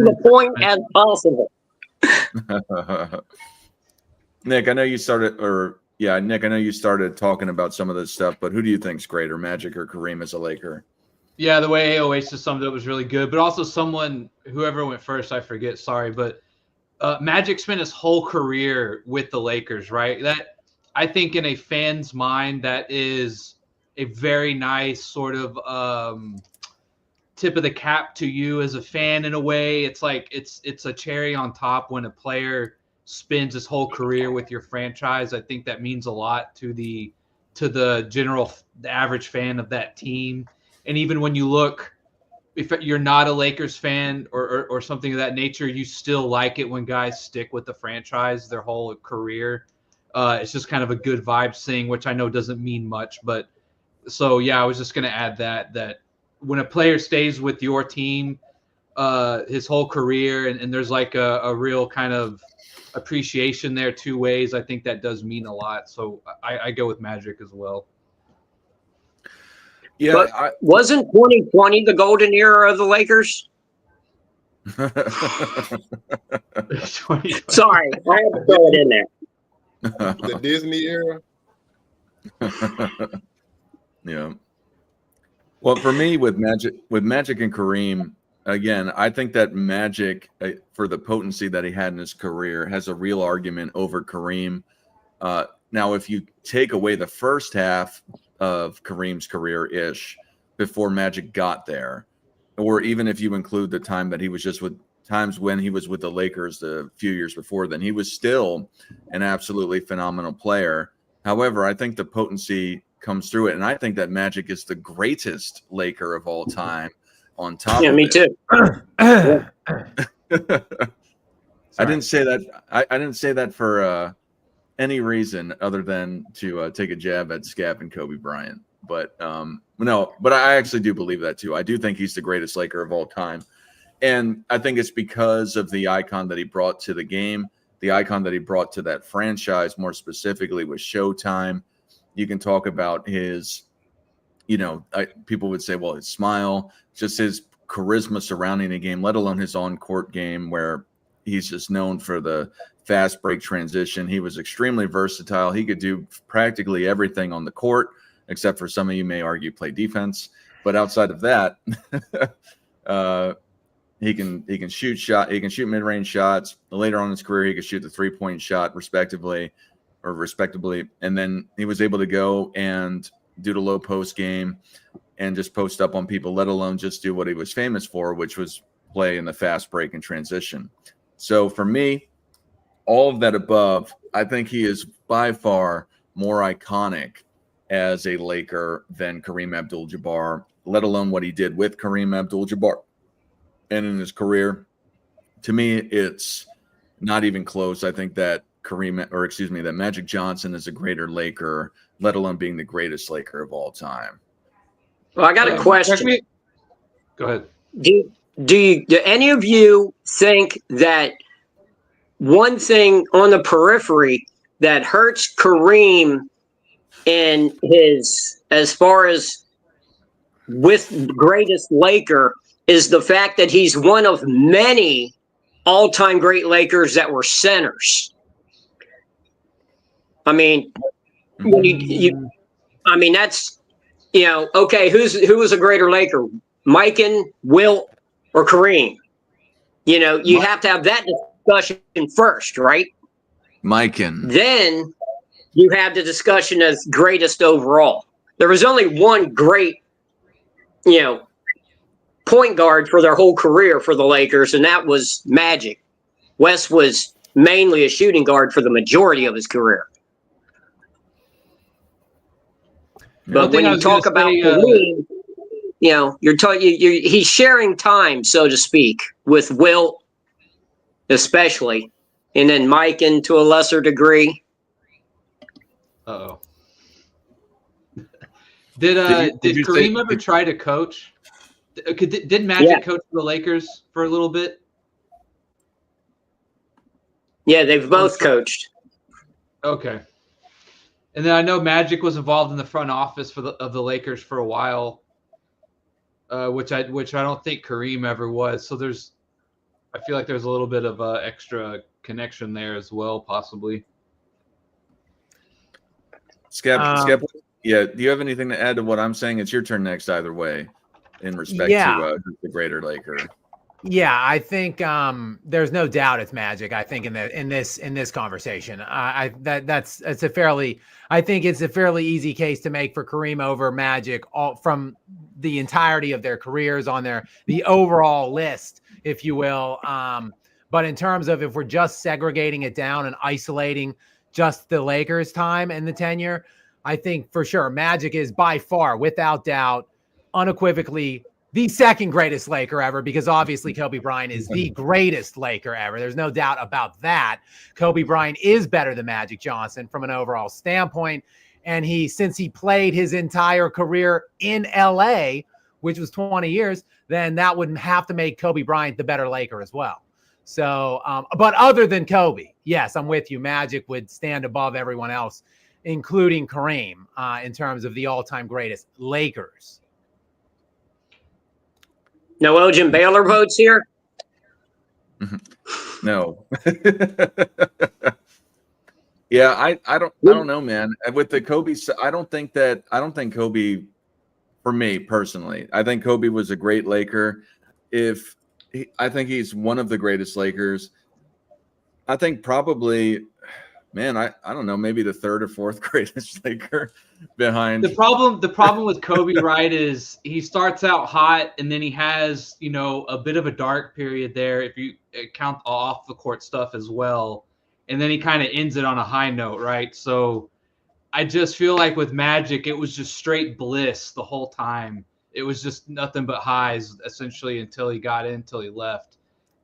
the point as possible.
Nick, I know you started talking about some of this stuff, but who do you think's greater, Magic or Kareem as a Laker?
Yeah, the way Oasis summed it up was really good, but also whoever went first, I forget, sorry, but Magic spent his whole career with the Lakers, right? That, I think, in a fan's mind, that is a very nice sort of tip of the cap to you as a fan. In a way, it's like it's a cherry on top when a player spends his whole career with your franchise. I think that means a lot to the average fan of that team. And even when you look, if you're not a Lakers fan or something of that nature, you still like it when guys stick with the franchise their whole career. It's just kind of a good vibes thing, which I know doesn't mean much. But so, yeah, I was just going to add that when a player stays with your team his whole career and there's like a real kind of appreciation there 2 ways, I think that does mean a lot. So I go with Magic as well.
Yeah, but wasn't 2020 the golden era of the Lakers? Sorry, I had to throw it in there.
The Disney era.
Yeah. Well, for me, with Magic and Kareem, again, I think that Magic, for the potency that he had in his career, has a real argument over Kareem. Now, if you take away the first half of Kareem's career-ish before Magic got there, or even if you include the time that he was just with times when he was with the Lakers a few years before then, he was still an absolutely phenomenal player. However, I think the potency comes through it, and I think that Magic is the greatest Laker of all time. On top,
yeah,
of
me
it.
too.
I didn't say that. I didn't say that for any reason other than to take a jab at Scap and Kobe Bryant. But no, but I actually do believe that too. I do think he's the greatest Laker of all time. And I think it's because of the icon that he brought to the game, the icon that he brought to that franchise, more specifically with Showtime. You can talk about his, people would say, well, his smile, just his charisma surrounding the game, let alone his on-court game where he's just known for the fast break transition. He was extremely versatile. He could do practically everything on the court, except for some of you may argue play defense. But outside of that, he can shoot mid-range shots. Later on in his career, he could shoot the three-point shot respectively. And then he was able to go and do the low post game and just post up on people, let alone just do what he was famous for, which was play in the fast break and transition. So for me, all of that above, I think he is by far more iconic as a Laker than Kareem Abdul-Jabbar, let alone what he did with Kareem Abdul-Jabbar and in his career. To me, it's not even close. I think that that Magic Johnson is a greater Laker, let alone being the greatest Laker of all time.
Well, I got a question.
Go ahead.
Do any of you think that one thing on the periphery that hurts Kareem in his, as far as with greatest Laker, is the fact that he's one of many all-time great Lakers that were centers? I mean, when that's, okay, who was a greater Laker, Mikan, Wilt, or Kareem? You have to have that discussion first, right?
Mikan.
Then you have the discussion as greatest overall. There was only one great, point guard for their whole career for the Lakers, and that was Magic. West was mainly a shooting guard for the majority of his career. But when you talk about Kareem, he's sharing time, so to speak, with Wilt, especially, and then Mikan to a lesser degree.
Uh-oh. Did Kareem ever try to coach? Did Magic coach the Lakers for a little bit?
Yeah, they've both coached.
Okay. And then I know Magic was involved in the front office of the Lakers for a while, which I don't think Kareem ever was. So I feel like there's a little bit of extra connection there as well, possibly.
Skep, yeah. Do you have anything to add to what I'm saying? It's your turn next, either way, in respect to who's the greater Laker.
Yeah, I think there's no doubt it's Magic. I think in this conversation, I think it's a fairly easy case to make for Kareem over Magic, all from the entirety of their careers on the overall list, if you will. But in terms of if we're just segregating it down and isolating just the Lakers' time and the tenure, I think for sure Magic is by far, without doubt, unequivocally the second greatest Laker ever, because obviously Kobe Bryant is the greatest Laker ever. There's no doubt about that. Kobe Bryant is better than Magic Johnson from an overall standpoint. And since he played his entire career in LA, which was 20 years, then that would have to make Kobe Bryant the better Laker as well. So, but other than Kobe, yes, I'm with you. Magic would stand above everyone else, including Kareem, in terms of the all-time greatest Lakers.
No Elgin Baylor votes here?
No. Yeah, I don't know, man. With the Kobe, I don't think Kobe, for me personally, I think Kobe was a great Laker. I think he's one of the greatest Lakers. I think probably, man, I don't know, maybe the third or fourth greatest Laker behind.
The problem with Kobe, right, is he starts out hot and then he has, a bit of a dark period there if you count off the court stuff as well. And then he kind of ends it on a high note, right? So I just feel like with Magic, it was just straight bliss the whole time. It was just nothing but highs essentially until he left.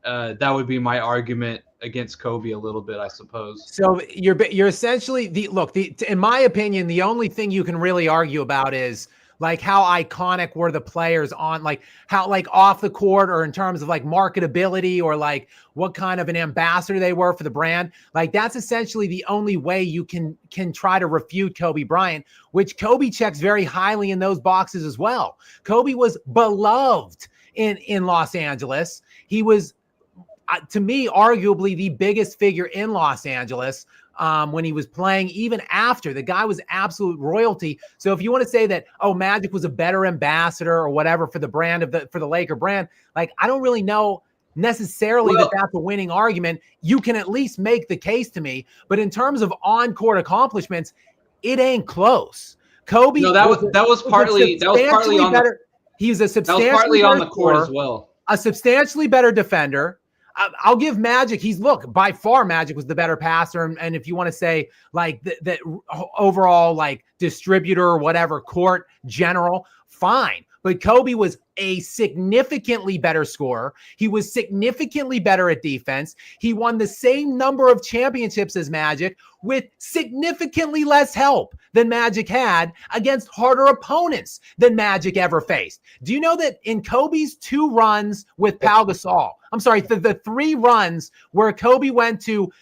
That would be my argument against Kobe a little bit, I suppose.
So you're essentially in my opinion, the only thing you can really argue about is like how iconic were the players on, like how, like off the court, or in terms of like marketability, or like what kind of an ambassador they were for the brand. Like that's essentially the only way you can try to refute Kobe Bryant, which Kobe checks very highly in those boxes as well. Kobe was beloved in Los Angeles. He was, to me, arguably the biggest figure in Los Angeles when he was playing, even after. The guy was absolute royalty. So if you want to say that, oh, Magic was a better ambassador or whatever for the brand for the Laker brand, like I don't really know necessarily that that's a winning argument. You can at least make the case to me, but in terms of on-court accomplishments, it ain't close. Kobe,
no, that was partly on
better. He's a substantially
that was partly on the
scorer,
court as well.
A substantially better defender. I'll give Magic. By far, Magic was the better passer. And if you want to say like the overall like distributor or whatever, court general, fine. But Kobe was a significantly better scorer. He was significantly better at defense. He won the same number of championships as Magic with significantly less help than Magic had against harder opponents than Magic ever faced. Do you know that in Kobe's 2 runs with Pau Gasol, the 3 runs where Kobe went to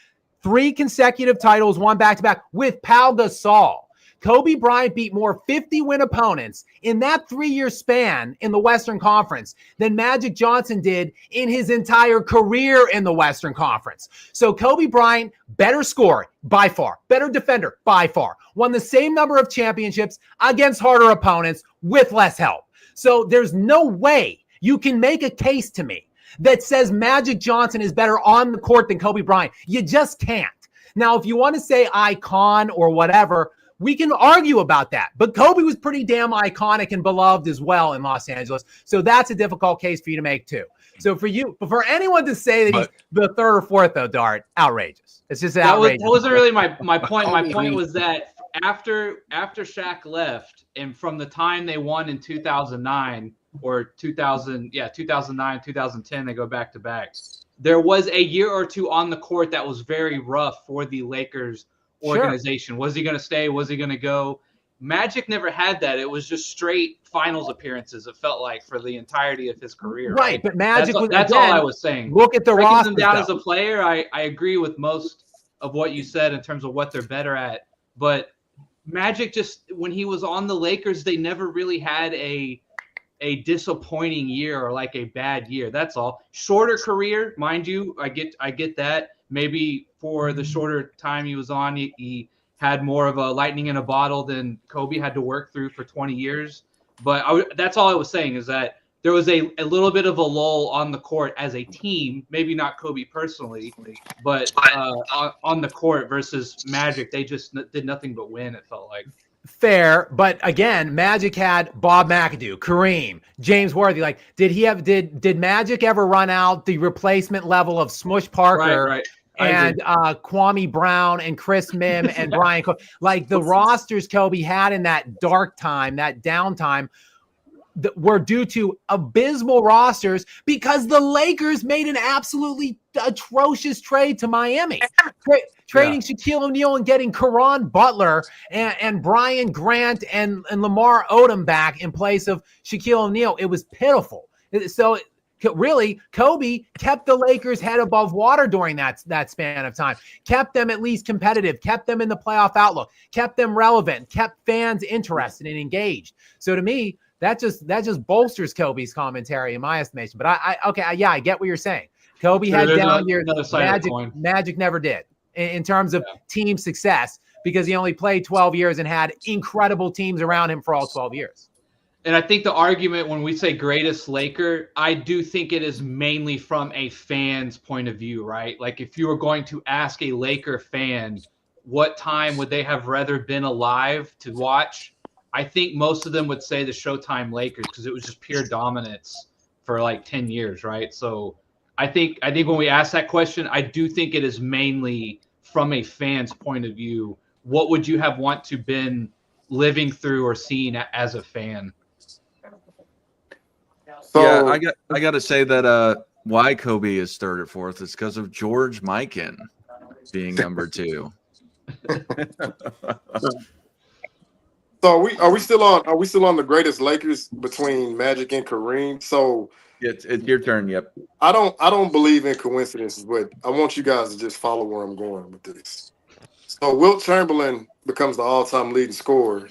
3 consecutive titles, 1 back-to-back with Pau Gasol, Kobe Bryant beat more 50-win opponents in that 3-year span in the Western Conference than Magic Johnson did in his entire career in the Western Conference. So Kobe Bryant, better scorer by far, better defender by far, won the same number of championships against harder opponents with less help. So there's no way you can make a case to me that says Magic Johnson is better on the court than Kobe Bryant. You just can't. Now, if you want to say icon or whatever, we can argue about that, but Kobe was pretty damn iconic and beloved as well in Los Angeles. So that's a difficult case for you to make too. So for anyone to say that he's the 3rd or 4th, though, Dart, outrageous. It's just outrageous.
That wasn't really my point. My point was that after Shaq left, and from the time they won in 2009 or 2009, 2010, they go back to back. There was a year or two on the court that was very rough for the Lakers organization. Sure. Was he going to stay? Was he going to go? Magic never had that. It was just straight finals appearances, it felt like, for the entirety of his career.
Right, but Magic
that's all I was saying.
Look at the roster.
Breaking them down as a player, I agree with most of what you said in terms of what they're better at. But Magic, just when he was on the Lakers, they never really had a disappointing year or like a bad year. That's all. Shorter career, mind you, I get that. Maybe for the shorter time he was on, he had more of a lightning in a bottle than Kobe had to work through for 20 years. But that's all I was saying, is that there was a little bit of a lull on the court as a team, maybe not Kobe personally, but on the court versus Magic. They just did nothing but win, it felt like.
Fair, but again, Magic had Bob McAdoo, Kareem, James Worthy. Like, did Magic ever run out the replacement level of Smush Parker?
Right.
And Kwame Brown and Chris Mim and Brian Cook, like the rosters Kobe had in that dark time, that downtime, were due to abysmal rosters because the Lakers made an absolutely atrocious trade to Miami, trading Shaquille O'Neal and getting Caron Butler and Brian Grant and Lamar Odom back in place of Shaquille O'Neal. It was pitiful. So really, Kobe kept the Lakers head above water during that span of time, kept them at least competitive, kept them in the playoff outlook, kept them relevant, kept fans interested and engaged. So to me, that just bolsters Kobe's commentary in my estimation. But I get what you're saying. Kobe had down years. Magic never did in terms of team success, because he only played 12 years and had incredible teams around him for all 12 years.
And I think the argument when we say greatest Laker, I do think it is mainly from a fan's point of view, right? Like if you were going to ask a Laker fan what time would they have rather been alive to watch, I think most of them would say the Showtime Lakers, because it was just pure dominance for like 10 years, right? So I think when we ask that question, I do think it is mainly from a fan's point of view. What would you have want to been living through or seeing as a fan?
So, yeah, I got to say that why Kobe is 3rd or 4th is because of George Mikan being number 2.
So are we still on the greatest Lakers between Magic and Kareem? So
It's your turn. Yep.
I don't believe in coincidences, but I want you guys to just follow where I'm going with this. So Wilt Chamberlain becomes the all-time leading scorer.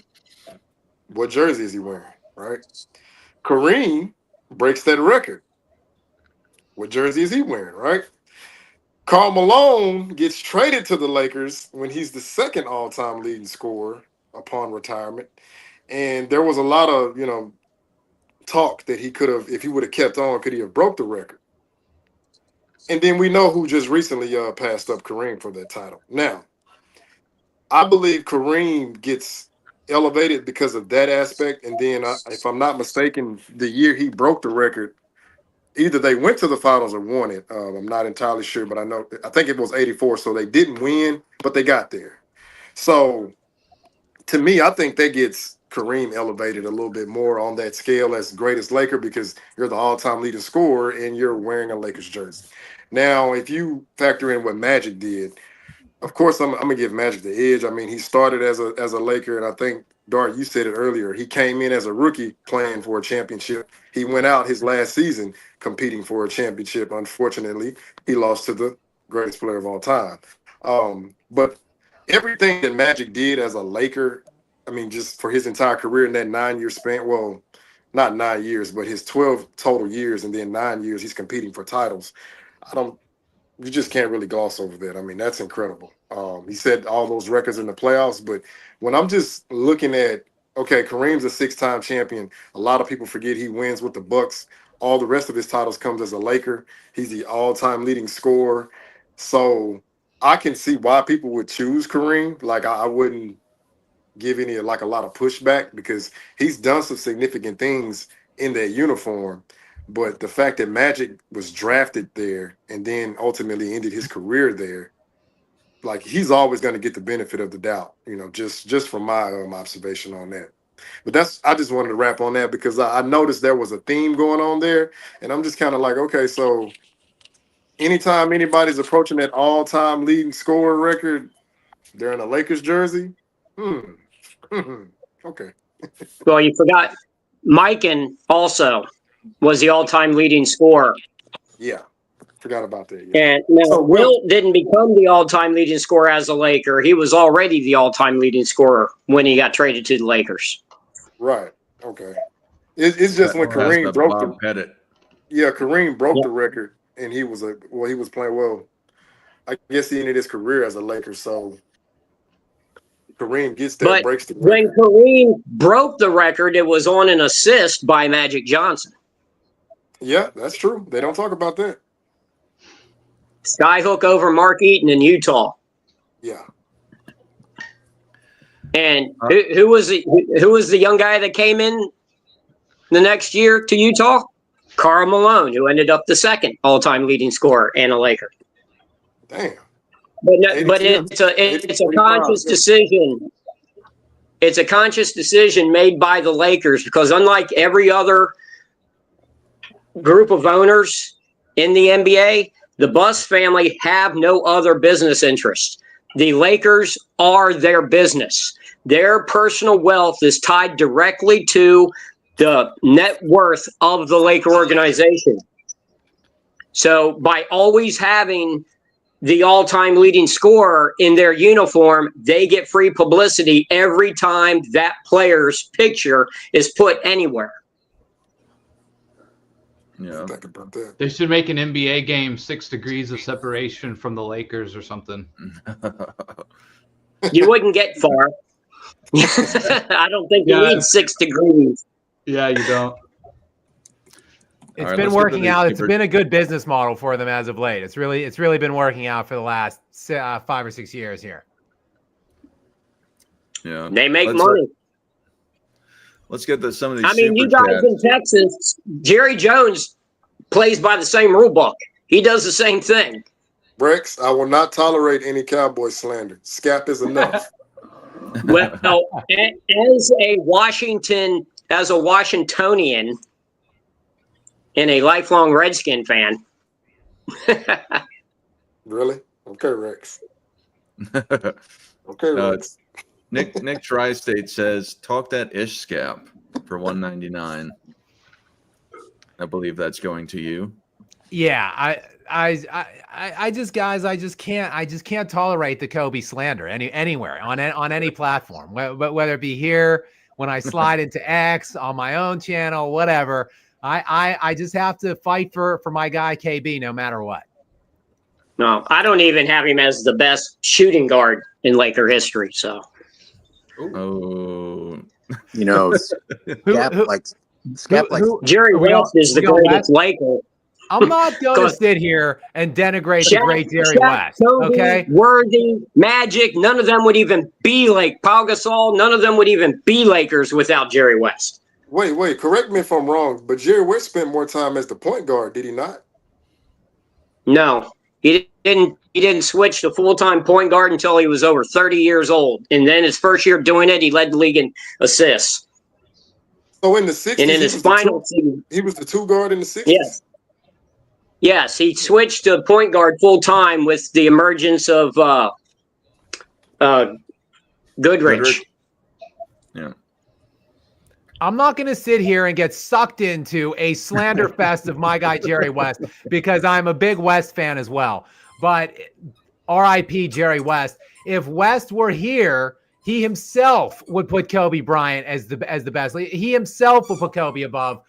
What jersey is he wearing? Right. Kareem breaks that record. What jersey is he wearing? Right. Karl Malone gets traded to the Lakers when he's the second all-time leading scorer upon retirement. And there was a lot of, talk that he could have, if he would have kept on, could he have broke the record? And then we know who just recently passed up Kareem for that title. Now, I believe Kareem gets elevated because of that aspect. And then, if I'm not mistaken, the year he broke the record, either they went to the finals or won it. I'm not entirely sure, but I think it was 84. So they didn't win, but they got there. So to me, I think that gets Kareem elevated a little bit more on that scale as greatest Laker because you're the all-time leading scorer and you're wearing a Lakers jersey. Now, if you factor in what Magic did, of course, I'm gonna give Magic the edge. I mean, he started as a Laker, and I think Dart, you said it earlier. He came in as a rookie playing for a championship. He went out his last season competing for a championship. Unfortunately, he lost to the greatest player of all time. But everything that Magic did as a Laker, I mean, just for his entire career in that 9-year span, well, not 9 years, but his 12 total years, and then 9 years he's competing for titles. You just can't really gloss over that. I mean, that's incredible. He set all those records in the playoffs, but when I'm just looking at, okay, Kareem's a 6-time champion. A lot of people forget he wins with the Bucks. All the rest of his titles comes as a Laker. He's the all-time leading scorer. So I can see why people would choose Kareem. Like I wouldn't give a lot of pushback because he's done some significant things in that uniform. But the fact that Magic was drafted there and then ultimately ended his career there, like he's always going to get the benefit of the doubt, just from my observation on that. But I just wanted to wrap on that because I noticed there was a theme going on there, and I'm just kind of like, okay, so anytime anybody's approaching that all-time leading scorer record, they're in a Lakers jersey. Okay.
Well, you forgot Mikan also was the all-time leading scorer.
Yeah, forgot about that. Yeah.
And now Wilt didn't become the all-time leading scorer as a Laker. He was already the all-time leading scorer when he got traded to the Lakers.
Right. Okay. It's just when Kareem broke
Bob Pettit.
Yeah, Kareem broke the record, and he was playing well. I guess he ended his career as a Laker, so Kareem gets there,
But
breaks the record.
when Kareem broke the record, it was on an assist by Magic Johnson.
Yeah, that's true. They don't talk about that.
Skyhook over Mark Eaton in Utah.
Yeah.
And who was the young guy that came in the next year to Utah? Karl Malone, who ended up the second all-time leading scorer and a Laker.
Damn.
But it's a conscious decision. It's a conscious decision made by the Lakers because unlike every other group of owners in the NBA, the Buss family have no other business interest. The Lakers are their business. Their personal wealth is tied directly to the net worth of the Laker organization. So by always having the all-time leading scorer in their uniform, they get free publicity every time that player's picture is put anywhere.
Yeah.
They should make an NBA game 6 degrees of separation from the Lakers or something.
You wouldn't get far. I don't think you need 6 degrees.
Yeah, you don't.
It's been working out. It's been a good business model for them as of late. It's really been working out for the last 5 or 6 years here.
Yeah,
they make money.
Let's get some of these.
I mean, you guys in Texas, Jerry Jones plays by the same rule book. He does the same thing.
Rex, I will not tolerate any Cowboy slander. Scap is enough.
Well, as a Washingtonian and a lifelong Redskin fan.
Really? Okay, Rex. Okay, Rex.
Nick Tri-State says, talk that ish scap for 199. I believe that's going to you.
Yeah, I just guys, I just can't tolerate the Kobe slander anywhere on any platform, whether it be here, when I slide into X, on my own channel, whatever. I just have to fight for my guy KB no matter what.
No, I don't even have him as the best shooting guard in Laker history. So,
Oh,
You know,
Jerry West is the greatest Laker.
I'm not going to sit here and denigrate the great Jerry West.
Kobe,
Okay,
Worthy, Magic, none of them would even be like Pau Gasol. None of them would even be Lakers without Jerry West.
Wait, correct me if I'm wrong, but Jerry West spent more time as the point guard, did he not?
No, he didn't. He didn't switch to full-time point guard until he was over 30 years old, and then his first year doing it, he led the league in assists.
So in the 60s,
and in his final season,
he was the two guard in the 60s.
Yes, he switched to point guard full-time with the emergence of Goodrich.
Yeah.
I'm not going to sit here and get sucked into a slander fest of my guy Jerry West because I'm a big West fan as well. But R.I.P. Jerry West. If West were here, he himself would put Kobe Bryant as the best. He himself would put Kobe above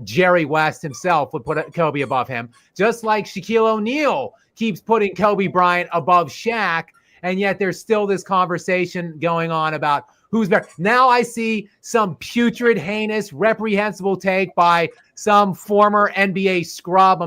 Jerry West. Himself would put Kobe above him. Just like Shaquille O'Neal keeps putting Kobe Bryant above Shaq, and yet there's still this conversation going on about who's better. Now I see some putrid, heinous, reprehensible take by some former NBA scrub.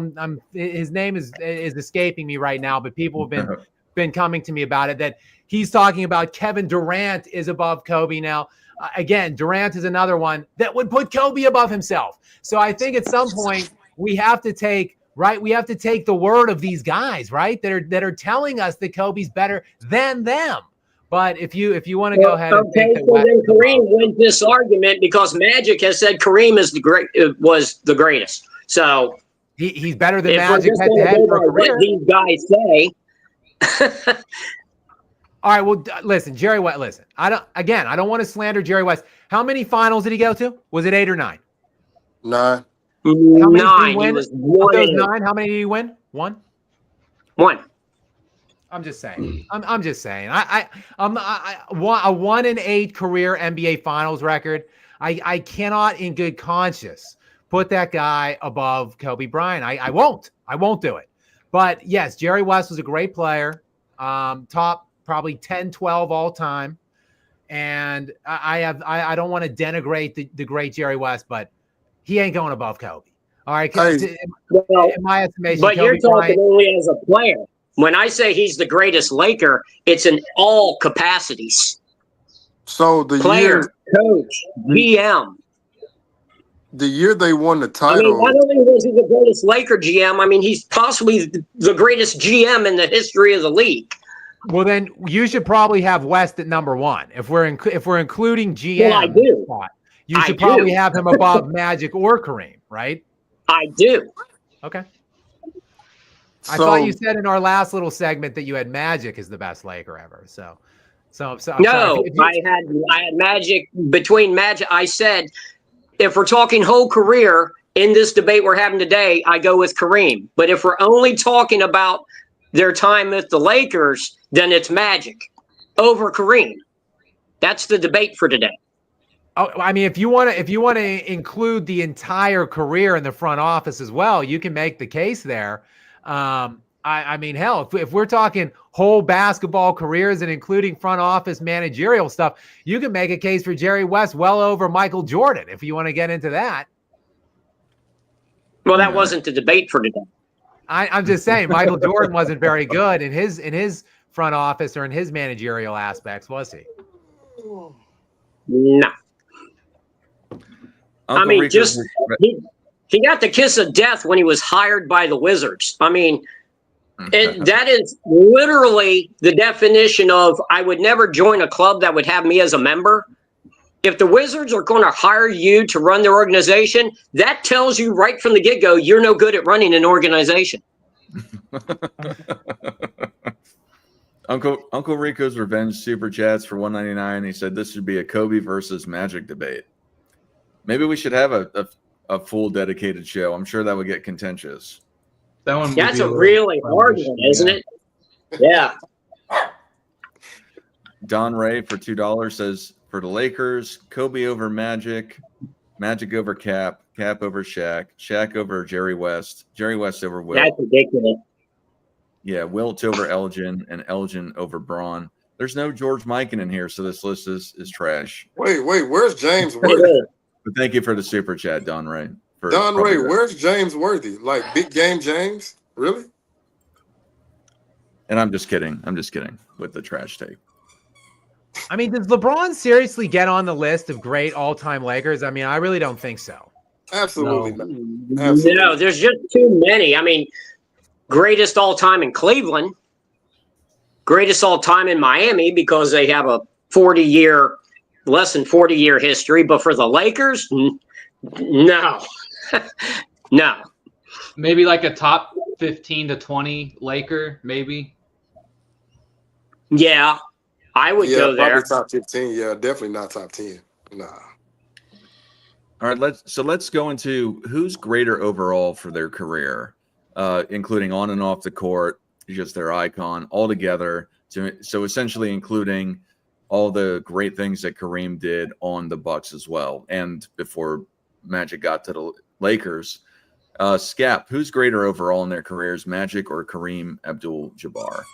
His name is escaping me right now, but people have been coming to me about it, that he's talking about Kevin Durant is above Kobe now. Again, Durant is another one that would put Kobe above himself. So I think at some point we have to take the word of these guys, right? That are telling us that Kobe's better than them. But if you want to go ahead and think that
then Kareem wins this argument because Magic has said Kareem was the greatest. So
he's better than Magic head-to-head for a career.
What these guys say.
All right, well, listen, Jerry West. Listen, I don't want to slander Jerry West. How many finals did he go to? Was it 8 or 9?
9.
How many
9.
Did he win?
He was
of those 9, how many did he win? 1.
1.
I'm just saying. I'm just saying. A 1-8 career NBA Finals record. I cannot, in good conscience, put that guy above Kobe Bryant. I won't. I won't do it. But yes, Jerry West was a great player. Top probably 10, 12 all time. And I don't want to denigrate the great Jerry West, but he ain't going above Kobe. All right. In my estimation,
but
Kobe
you're talking
Bryant,
only as a player. When I say he's the greatest Laker, it's in all capacities.
So the
player, coach, GM.
The year they won the title.
I mean, not only was he the greatest Laker GM, I mean, he's possibly the greatest GM in the history of the league.
Well, then you should probably have West at number 1. If we're including GM,
well, I do.
You should probably have him above Magic or Kareem, right?
I do.
Okay. I thought you said in our last little segment that you had Magic as the best Laker ever. So I'm
no, I had Magic. Between Magic, I said if we're talking whole career in this debate we're having today, I go with Kareem. But if we're only talking about their time with the Lakers, then it's Magic over Kareem. That's the debate for today.
Oh, I mean, if you want to include the entire career in the front office as well, you can make the case there. I mean, hell, if we're talking whole basketball careers and including front office managerial stuff, you can make a case for Jerry West well over Michael Jordan if you want to get into that.
Well, that wasn't the debate for today.
I'm just saying Michael Jordan wasn't very good in his front office or in his managerial aspects, was he?
No. I mean, he got the kiss of death when he was hired by the Wizards. I mean, that is literally the definition of I would never join a club that would have me as a member. If the Wizards are going to hire you to run their organization, that tells you right from the get-go you're no good at running an organization.
Uncle Rico's Revenge super chats for $1.99. He said this should be a Kobe versus Magic debate. Maybe we should have a full dedicated show. I'm sure that would get contentious.
That's a really hard one, isn't it? Yeah.
Don Ray for $2 says for the Lakers, Kobe over Magic, Magic over Cap, Cap over Shaq, Shaq over Jerry West over Wilt.
That's ridiculous.
Yeah, Wilt over Elgin and Elgin over Braun. There's no George Mikan in here, so this list is trash.
Wait, where's James Worthy?
But thank you for the super chat, Don Ray.
Don Ray, where's James Worthy? Like big game James? Really?
And I'm just kidding with the trash take.
I mean, does LeBron seriously get on the list of great all-time Lakers? I mean, I really don't think so.
Absolutely
not.
Absolutely.
No, there's just too many. I mean, greatest all-time in Cleveland, greatest all-time in Miami because they have a less than 40-year history. But for the Lakers, no. No.
Maybe like a top 15 to 20 Laker, maybe.
Yeah, I would go there.
Probably top 15. Yeah, definitely not top 10. Nah.
All right, let's go into who's greater overall for their career, including on and off the court, just their icon, all together. So essentially including all the great things that Kareem did on the Bucks as well, and before Magic got to the Lakers. Scap, who's greater overall in their careers, Magic or Kareem Abdul-Jabbar?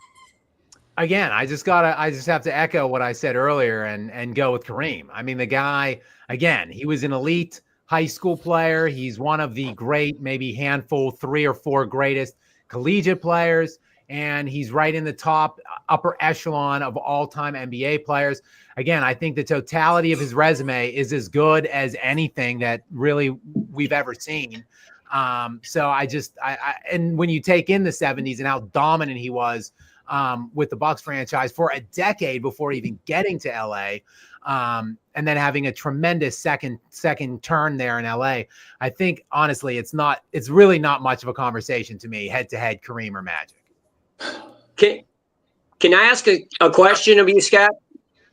Again, I just have to echo what I said earlier and go with Kareem. I mean, the guy, again, he was an elite high school player. He's one of the great, maybe handful, 3 or 4 greatest collegiate players. And he's right in the top upper echelon of all-time NBA players. Again, I think the totality of his resume is as good as anything that really we've ever seen. So and when you take in the 70s and how dominant he was with the Bucks franchise for a decade before even getting to LA, and then having a tremendous second turn there in LA, I think honestly it's really not much of a conversation to me, head to head Kareem or Magic.
Can I ask a question of you, Scott?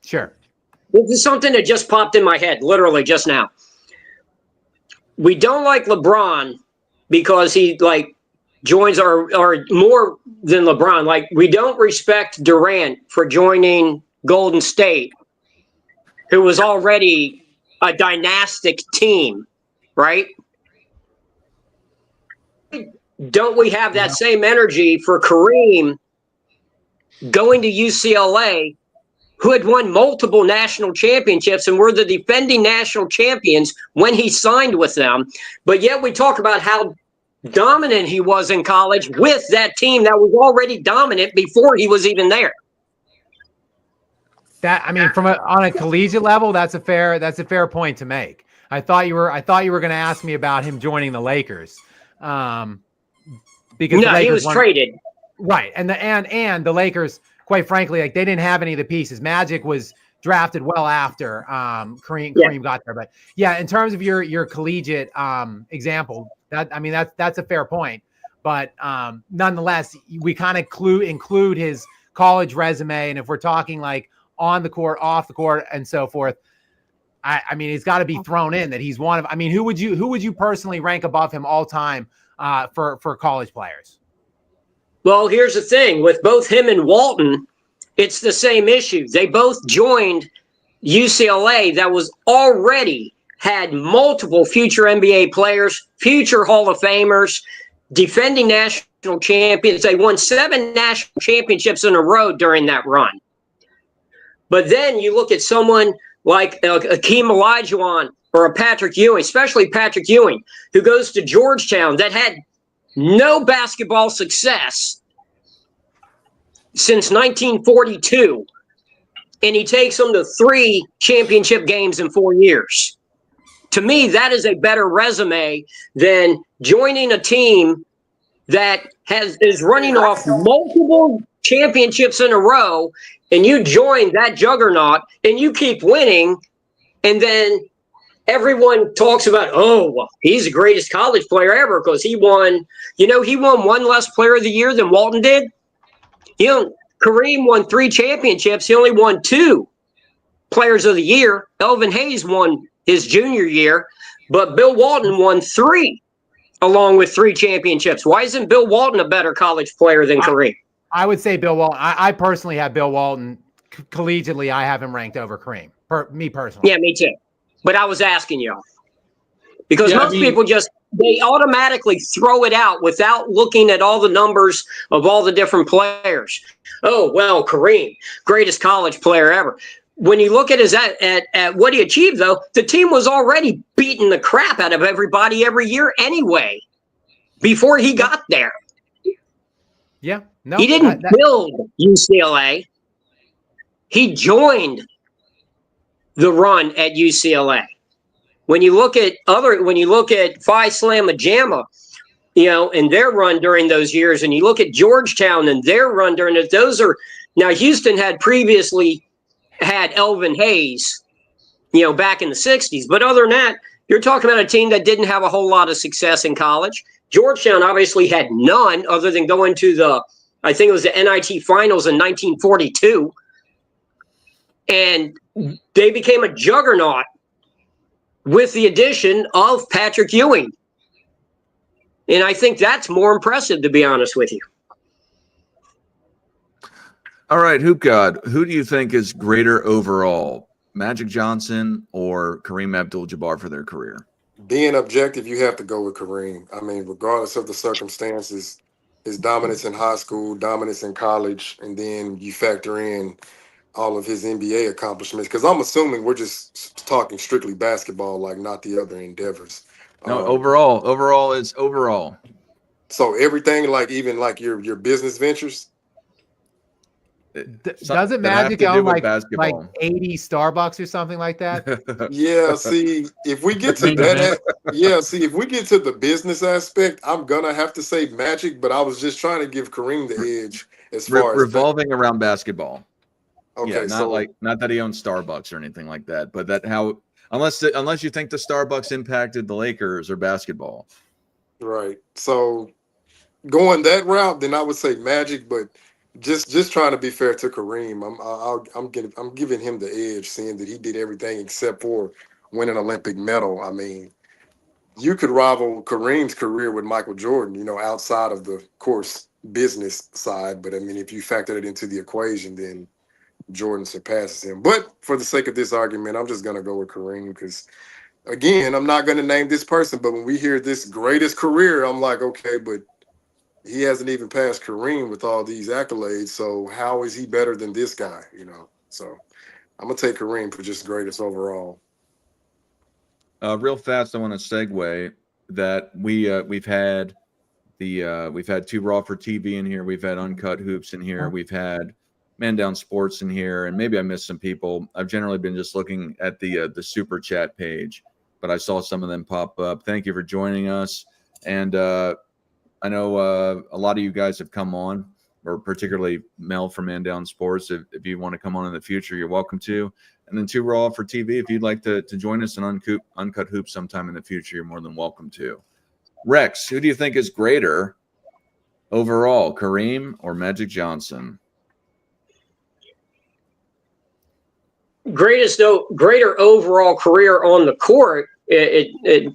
Sure.
This is something that just popped in my head, literally just now. We don't like LeBron because he joins or more than LeBron. Like, we don't respect Durant for joining Golden State, who was already a dynastic team, right? Don't we have that same energy for Kareem going to UCLA, who had won multiple national championships and were the defending national champions when he signed with them? But yet we talk about how dominant he was in college with that team that was already dominant before he was even there.
That, I mean, on a collegiate level, that's a fair point to make. I thought you were going to ask me about him joining the Lakers. Because
he was traded.
Right. And the Lakers, quite frankly, they didn't have any of the pieces. Magic was drafted well after Kareem got there. But yeah, in terms of your collegiate example, that's a fair point. But nonetheless, we kind of include his college resume. And if we're talking on the court, off the court, and so forth, I mean, it's got to be thrown in that he's one of. I mean, who would you personally rank above him all time for college players?
Well, here's the thing with both him and Walton, it's the same issue. They both joined UCLA that was already had multiple future NBA players, future Hall of Famers, defending national champions. They won 7 national championships in a row during that run. But then you look at someone like Akeem Olajuwon or a Patrick Ewing, especially Patrick Ewing, who goes to Georgetown that had no basketball success since 1942, and he takes them to 3 championship games in 4 years. To me, that is a better resume than joining a team that is running off multiple championships in a row, and you join that juggernaut and you keep winning, and then everyone talks about, he's the greatest college player ever because he won 1 less player of the year than Walton did. Kareem won 3 championships. He only won 2 Players of the Year. Elvin Hayes won his junior year, but Bill Walton won 3 along with 3 championships. Why isn't Bill Walton a better college player than Kareem?
I would say Bill Walton. I personally have Bill Walton collegiately. I have him ranked over Kareem. Me personally.
Yeah, me too. But I was asking y'all because most people they automatically throw it out without looking at all the numbers of all the different players. Oh, well, Kareem, greatest college player ever. When you look at at what he achieved, though, the team was already beating the crap out of everybody every year anyway before he got there.
Yeah. No,
he didn't build UCLA. He joined the run at UCLA. When you look at Phi Slamma Jamma, in their run during those years, and you look at Georgetown and their run during it, now Houston had previously had Elvin Hayes, back in the 60s. But other than that, you're talking about a team that didn't have a whole lot of success in college. Georgetown obviously had none other than going to I think it was the NIT finals in 1942. And they became a juggernaut with the addition of Patrick Ewing. And I think that's more impressive, to be honest with you.
All right, Hoop God, who do you think is greater overall, Magic Johnson or Kareem Abdul-Jabbar for their career?
Being objective, you have to go with Kareem. I mean, regardless of the circumstances, his dominance in high school, dominance in college, and then you factor in all of his NBA accomplishments, because I'm assuming we're just talking strictly basketball, like not the other endeavors.
No, overall is overall.
So everything, like even like your business ventures.
Doesn't Magic own like 80 Starbucks or something like that?
Yeah, see, if we get to that, if we get to the business aspect, I'm gonna have to say Magic, but I was just trying to give Kareem the edge as far as
revolving around basketball.
Okay,
yeah, not that he owns Starbucks or anything like that, but unless you think the Starbucks impacted the Lakers or basketball.
Right. So going that route, then I would say Magic, but just trying to be fair to Kareem, I'm giving him the edge, seeing that he did everything except for win an Olympic medal. I mean, you could rival Kareem's career with Michael Jordan, outside of the course business side. But I mean, if you factor it into the equation, then Jordan surpasses him. But for the sake of this argument, I'm just gonna go with Kareem because, again, I'm not gonna name this person, but when we hear this greatest career, I'm like, okay, but he hasn't even passed Kareem with all these accolades. So how is he better than this guy? So I'm gonna take Kareem for just greatest overall.
Real fast, I want to segue that we've had 2 Raw for TV in here. We've had Uncut Hoops in here. We've had Man Down Sports in here, and maybe I missed some people. I've generally been just looking at the super chat page, but I saw some of them pop up. Thank you for joining us, and I know a lot of you guys have come on, or particularly Mel from Man Down Sports. If you want to come on in the future, you're welcome to. And then 2 Raw for TV. If you'd like to join us in Uncut Hoops sometime in the future, you're more than welcome to. Rex, who do you think is greater overall, Kareem or Magic Johnson?
Greater overall career on the court, it's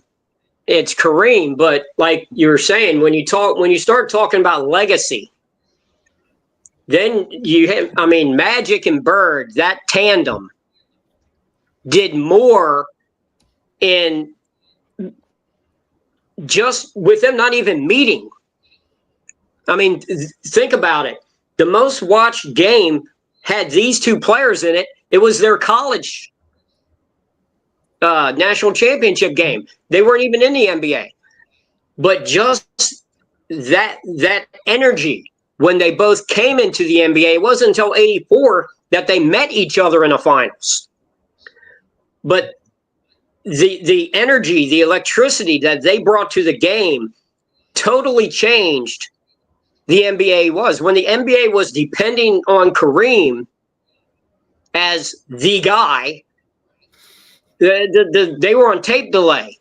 Kareem. But like you were saying, when you start talking about legacy, then you have, Magic and Bird, that tandem did more in just with them not even meeting. Think about it. The most watched game had these 2 players in it. It was their college national championship game. They weren't even in the NBA. But just that energy when they both came into the NBA, it wasn't until '84 that they met each other in the finals. But the energy, the electricity that they brought to the game totally changed the NBA was. When the NBA was depending on Kareem as the guy, they were on tape delay.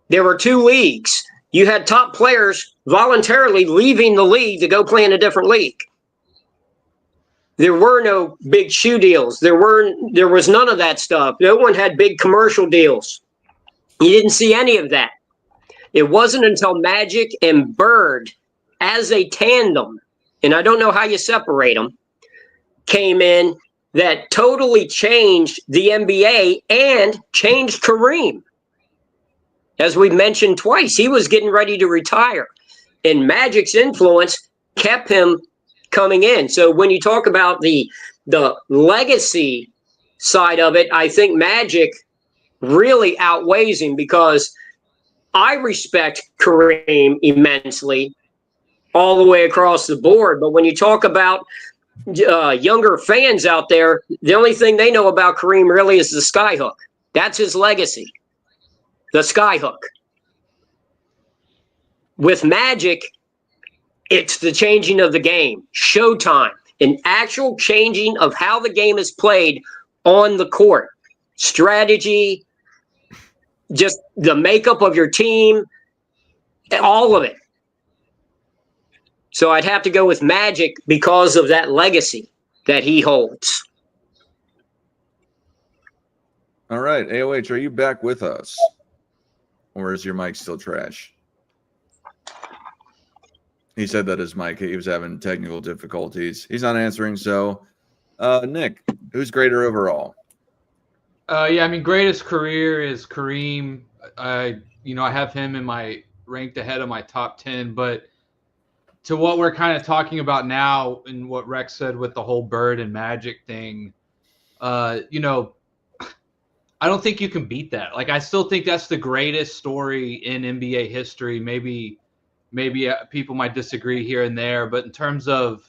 There were 2 leagues. You had top players voluntarily leaving the league to go play in a different league. There were no big shoe deals. There was none of that stuff. No one had big commercial deals. You didn't see any of that. It wasn't until Magic and Bird as a tandem, and I don't know how you separate them, came in that totally changed the NBA and changed Kareem. As we mentioned twice, he was getting ready to retire, and Magic's influence kept him coming in. So when you talk about the legacy side of it, I think Magic really outweighs him, because I respect Kareem immensely all the way across the board. But when you talk about younger fans out there, the only thing they know about Kareem really is the skyhook. That's his legacy, the skyhook. With Magic, it's the changing of the game, showtime, an actual changing of how the game is played on the court, strategy, just the makeup of your team, all of it. So I'd have to go with Magic because of that legacy that he holds.
All right, AOH, are you back with us? Or is your mic still trash? He said that his mic, he was having technical difficulties. He's not answering, so Nick, who's greater overall?
Yeah, I mean, greatest career is Kareem. I have him in my ranked ahead of my top 10, but to what we're kind of talking about now and what Rex said with the whole Bird and Magic thing, I don't think you can beat that. Like, I still think that's the greatest story in NBA history. Maybe people might disagree here and there, but in terms of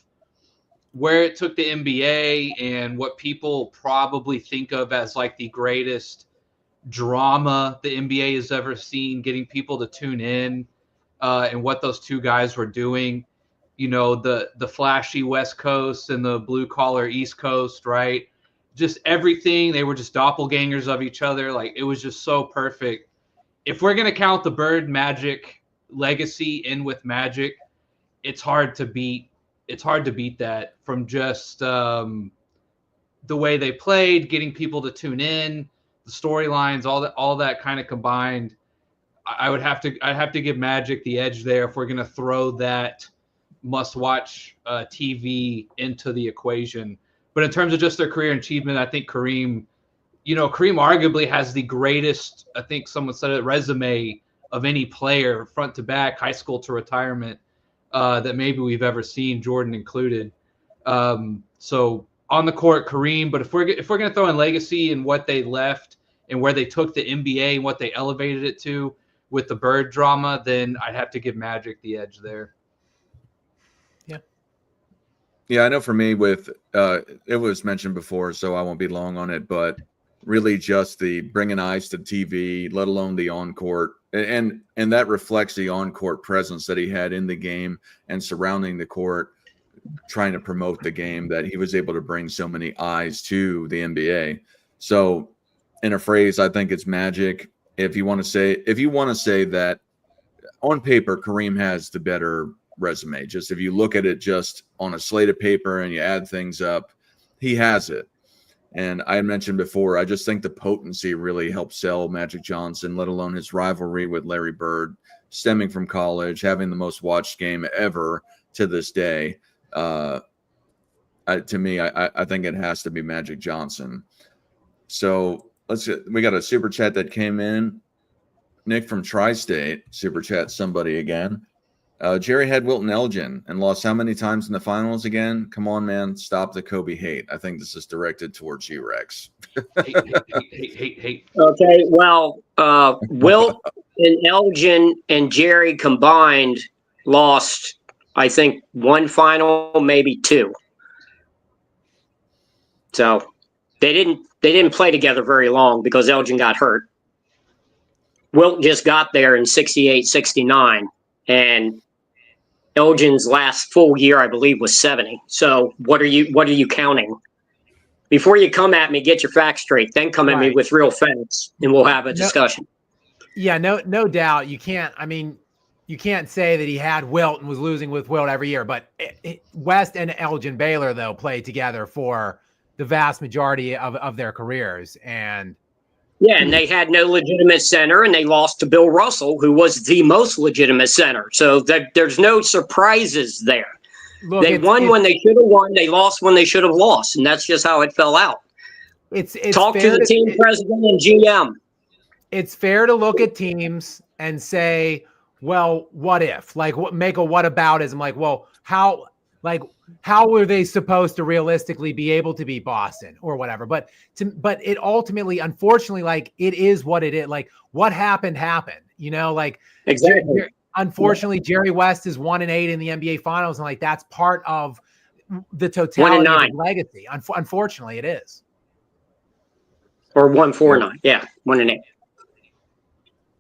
where it took the NBA and what people probably think of as like the greatest drama the NBA has ever seen, getting people to tune in, and what those two guys were doing, the flashy West Coast and the blue collar East Coast, right? Just everything. They were just doppelgangers of each other. Like, it was just so perfect. If we're going to count the Bird Magic legacy in with Magic, it's hard to beat that from just the way they played, getting people to tune in, the storylines, all that kind of combined. I'd have to give Magic the edge there if we're going to throw that must-watch TV into the equation. But in terms of just their career achievement, I think Kareem arguably has the greatest, I think someone said it, resume of any player, front to back, high school to retirement, that maybe we've ever seen, Jordan included. So on the court, Kareem. But if we're going to throw in legacy and what they left and where they took the NBA and what they elevated it to with the Bird drama, then I'd have to give Magic the edge there.
Yeah, I know for me, with it was mentioned before, so I won't be long on it, but really just the bringing eyes to TV, let alone the on-court, and that reflects the on-court presence that he had in the game and surrounding the court, trying to promote the game, that he was able to bring so many eyes to the NBA. So in a phrase, I think it's Magic. If you want to say that on paper, Kareem has the better resume. Just if you look at it just on a slate of paper and you add things up, he has it. And I mentioned before, I just think the potency really helped sell Magic Johnson, let alone his rivalry with Larry Bird, stemming from college, having the most watched game ever to this day. To me, I think it has to be Magic Johnson. So we got a super chat that came in. Nick from Tri-State super chat somebody again. Jerry had Wilton Elgin and lost how many times in the finals again? Come on, man. Stop the Kobe hate. I think this is directed towards you, Rex.
Hate. Okay, well, Wilt and Elgin and Jerry combined lost, I think, one final, maybe two. So they didn't play together very long because Elgin got hurt. Wilt just got there in 68, 69, and Elgin's last full year, I believe, was 70. So what are you counting? Before you come at me, get your facts straight. Then come at me with real facts, and we'll have a discussion.
Yeah, no doubt. You can't. I mean, you can't say that he had Wilt and was losing with Wilt every year. But West and Elgin Baylor, though, played together for the vast majority of their careers. And
yeah, and they had no legitimate center, and they lost to Bill Russell, who was the most legitimate center. So there's no surprises there. Look, they won when they should have won. They lost when they should have lost, and that's just how it fell out.
It's
Talk to the team president and GM. It's
fair to look at teams and say, well, what if? Like, make a whataboutism. Like, well, how were they supposed to realistically be able to beat Boston or whatever? But it ultimately, unfortunately, like, it is what it is. Like, what happened. You know, like,
exactly.
Unfortunately, Jerry West is 1-8 in the NBA Finals, and like that's part of the totality of his legacy. Unfortunately, it is.
Or 1-4-9, yeah, 1-8.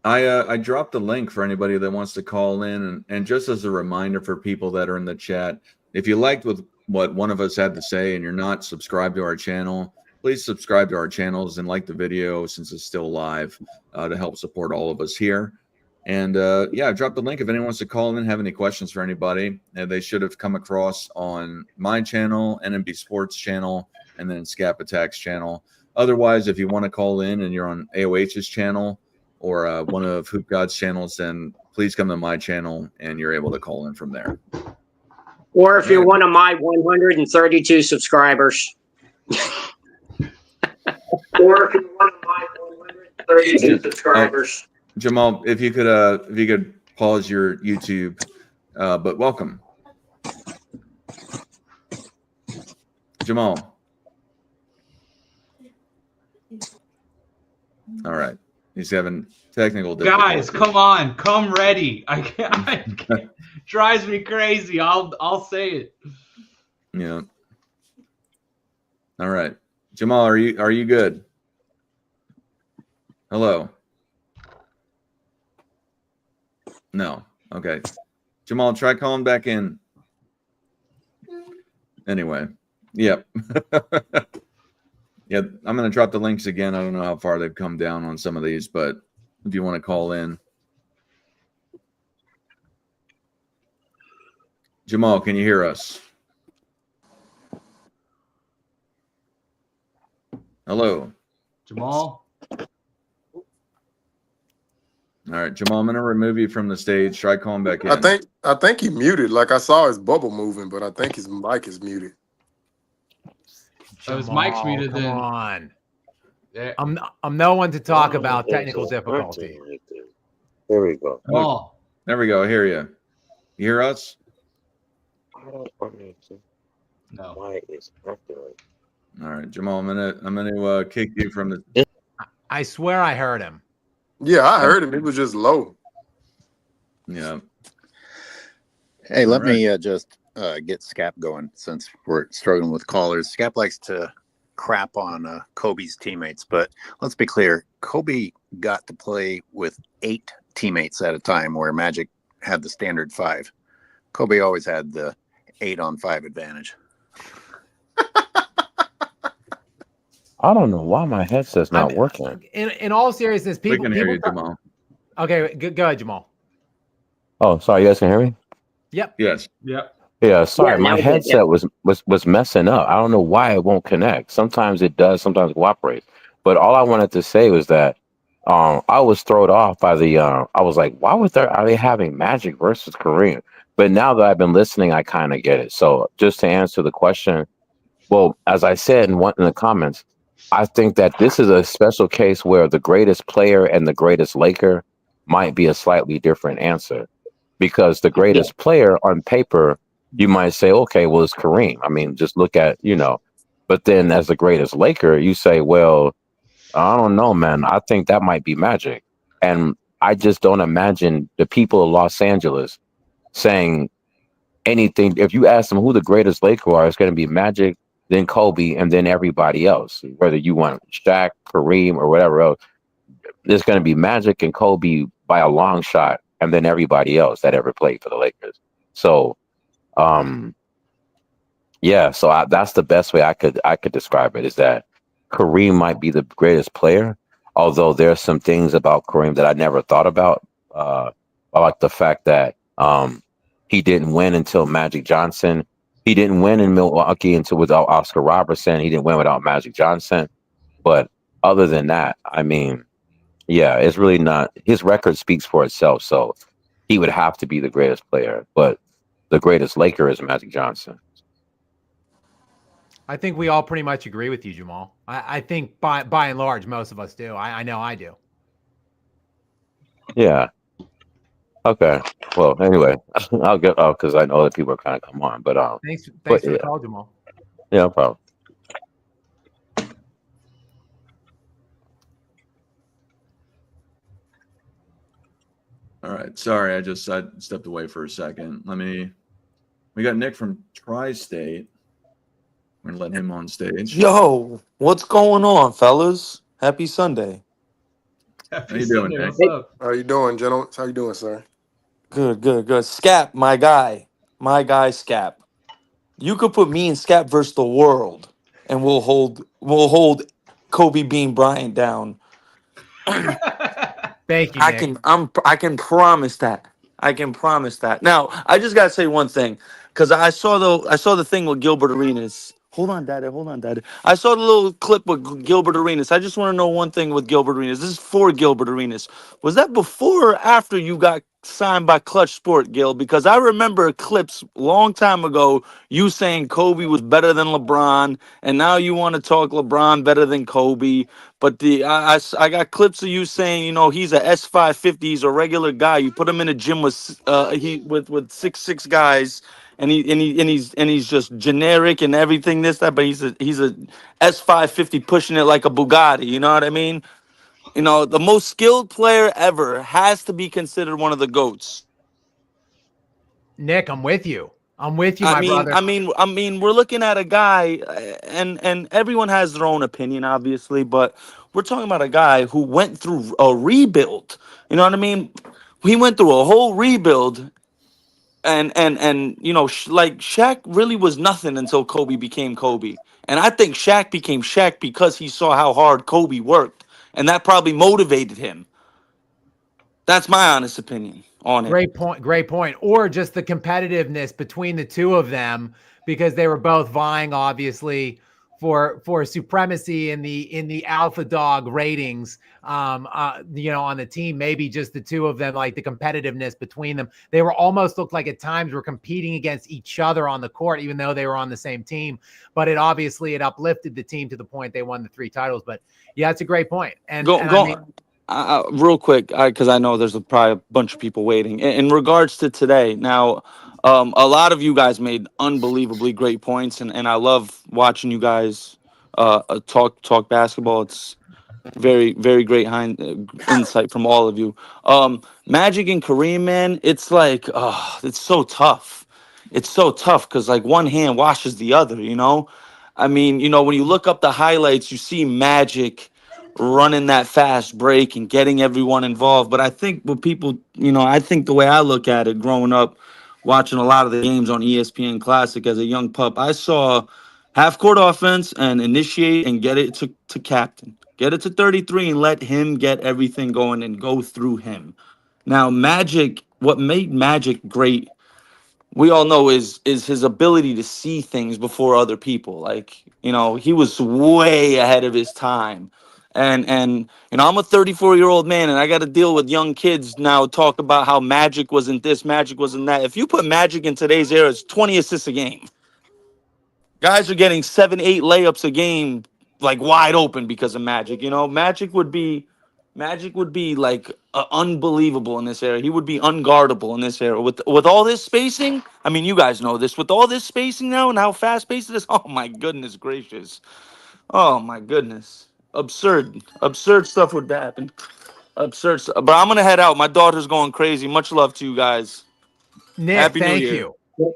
I dropped the link for anybody that wants to call in, and just as a reminder for people that are in the chat, if you liked what one of us had to say and you're not subscribed to our channel, please subscribe to our channels and like the video since it's still live to help support all of us here. And yeah, drop the link if anyone wants to call in, have any questions for anybody. They should have come across on my channel, NMB Sports channel, and then Scap Attack's channel. Otherwise, if you want to call in and you're on AOH's channel or one of Hoop God's channels, then please come to my channel and you're able to call in from there.
Or if you're one of my 132 subscribers. Or if you're one of my 132 subscribers.
Jamal, if you could pause your YouTube, but welcome. Jamal. All right. He's having technical difficulties.
Guys, come on. Come ready. I can't. Drives me crazy. I'll say it.
Yeah. All right. Jamal, are you good? Hello. No. Okay. Jamal, try calling back in. Anyway. Yep. Yeah, I'm going to drop the links again. I don't know how far they've come down on some of these, but if you want to call in. Jamal, can you hear us? Hello.
Jamal?
All right, Jamal, I'm going to remove you from the stage. Try calling back in.
I think he muted. Like, I saw his bubble moving, but I think his mic is muted.
So his mic's muted then.
Come on. Yeah. I'm no one to talk about technical difficulty.
There we go.
Oh.
There we go. I hear you. You hear us?
No.
Why is acting?
All right, Jamal, I'm gonna kick you from the.
I swear I heard him.
Yeah, I heard him. He was just low.
Yeah.
Hey, let me just get Scap going since we're struggling with callers. Scap likes to crap on Kobe's teammates, but let's be clear. Kobe got to play with 8 teammates at a time where Magic had the standard 5. Kobe always had the 8-on-5 advantage.
I don't know why my headset's not working.
In all seriousness, people
We can hear you, Jamal.
Okay, go ahead, Jamal.
Oh, sorry, you guys can hear me?
Yep.
Yes.
Yep.
Yeah, sorry, my headset was messing up. I don't know why it won't connect. Sometimes it does, sometimes it cooperates. But all I wanted to say was that I was thrown off by the I was like, why are they having Magic versus Kareem? But now that I've been listening, I kind of get it. So just to answer the question, well, as I said in the comments, I think that this is a special case where the greatest player and the greatest Laker might be a slightly different answer, because the greatest player on paper, you might say, okay, well, it's Kareem. I mean, just look at, but then as the greatest Laker, you say, well, I don't know, man. I think that might be Magic. And I just don't imagine the people of Los Angeles saying anything. If you ask them who the greatest Laker are, it's going to be Magic, then Kobe, and then everybody else. Whether you want Shaq, Kareem, or whatever else, there's going to be Magic and Kobe by a long shot, and then everybody else that ever played for the Lakers. So, yeah. So that's the best way I could describe it, is that Kareem might be the greatest player, although there's some things about Kareem that I never thought about. I like the fact that he didn't win until Magic Johnson. He didn't win in Milwaukee until without Oscar Robertson. He didn't win without Magic Johnson. But other than that, I mean, yeah, it's really not. His record speaks for itself. So he would have to be the greatest player. But the greatest Laker is Magic Johnson.
I think we all pretty much agree with you, Jamal. I think by and large, most of us do. I know I do.
Yeah. Okay. Well, anyway, I'll get off because I know that people are kind of come on. But
Thanks
but,
for the call, Jamal.
yeah, no problem.
All right. Sorry, I stepped away for a second. We got Nick from Tri-State. We're gonna let him on stage.
Yo, what's going on, fellas? Happy Sunday.
How you doing, Nick?
What's up?
How you doing, gentlemen? How you doing, sir?
Good. Scap, my guy, Scap. You could put me and Scap versus the world, and we'll hold Kobe Bean Bryant down.
Thank you, Nick.
I can promise that. Now, I just gotta say one thing, because I saw the thing with Gilbert Arenas. Hold on, Daddy. I saw the little clip with Gilbert Arenas. I just want to know one thing with Gilbert Arenas. This is for Gilbert Arenas. Was that before or after you got signed by Clutch Sport, Gil? Because I remember clips long time ago you saying Kobe was better than LeBron, and now you want to talk LeBron better than Kobe. But I got clips of you saying, he's a S550, he's a regular guy. You put him in a gym with 6'6" guys, and he's just generic and everything but he's a S550 pushing it like a Bugatti. You know what I mean? The most skilled player ever has to be considered one of the GOATs.
Nick, I'm with you. My brother.
I mean, we're looking at a guy, and everyone has their own opinion, obviously, but we're talking about a guy who went through a rebuild. You know what I mean? He went through a whole rebuild, and like Shaq really was nothing until Kobe became Kobe. And I think Shaq became Shaq because he saw how hard Kobe worked, and that probably motivated him. That's my honest opinion on it.
Great point. Or just the competitiveness between the two of them, because they were both vying, obviously, for supremacy in the alpha dog ratings, on the team. Maybe just the two of them, like the competitiveness between them. They almost looked like at times were competing against each other on the court, even though they were on the same team. But it uplifted the team to the point they won the 3 titles. But yeah, it's a great point.
Real quick, because I know there's probably a bunch of people waiting. In regards to today, now, a lot of you guys made unbelievably great points, and I love watching you guys talk basketball. It's very, very great insight from all of you. Magic and Kareem, man, it's like, it's so tough. It's so tough because, like, one hand washes the other, I mean, when you look up the highlights, you see Magic running that fast break and getting everyone involved. But I think what people, I think the way I look at it growing up, watching a lot of the games on ESPN Classic as a young pup, I saw half court offense and initiate and get it to captain, get it to 33 and let him get everything going and go through him. Now, Magic, what made Magic great, we all know is his ability to see things before other people. Like, he was way ahead of his time. And I'm a 34-year-old man, and I got to deal with young kids now talk about how Magic wasn't this, Magic wasn't that. If you put Magic in today's era, it's 20 assists a game. Guys are getting 7-8 layups a game, like wide open because of Magic. Magic would be like unbelievable in this era. He would be unguardable in this era with all this spacing. I mean, you guys know this. With all this spacing now and how fast paced it is. Oh my goodness gracious. Oh my goodness. Absurd stuff would happen. Absurd stuff. But I'm gonna head out. My daughter's going crazy. Much love to you guys.
Nick,
Happy New
thank
Year.
you.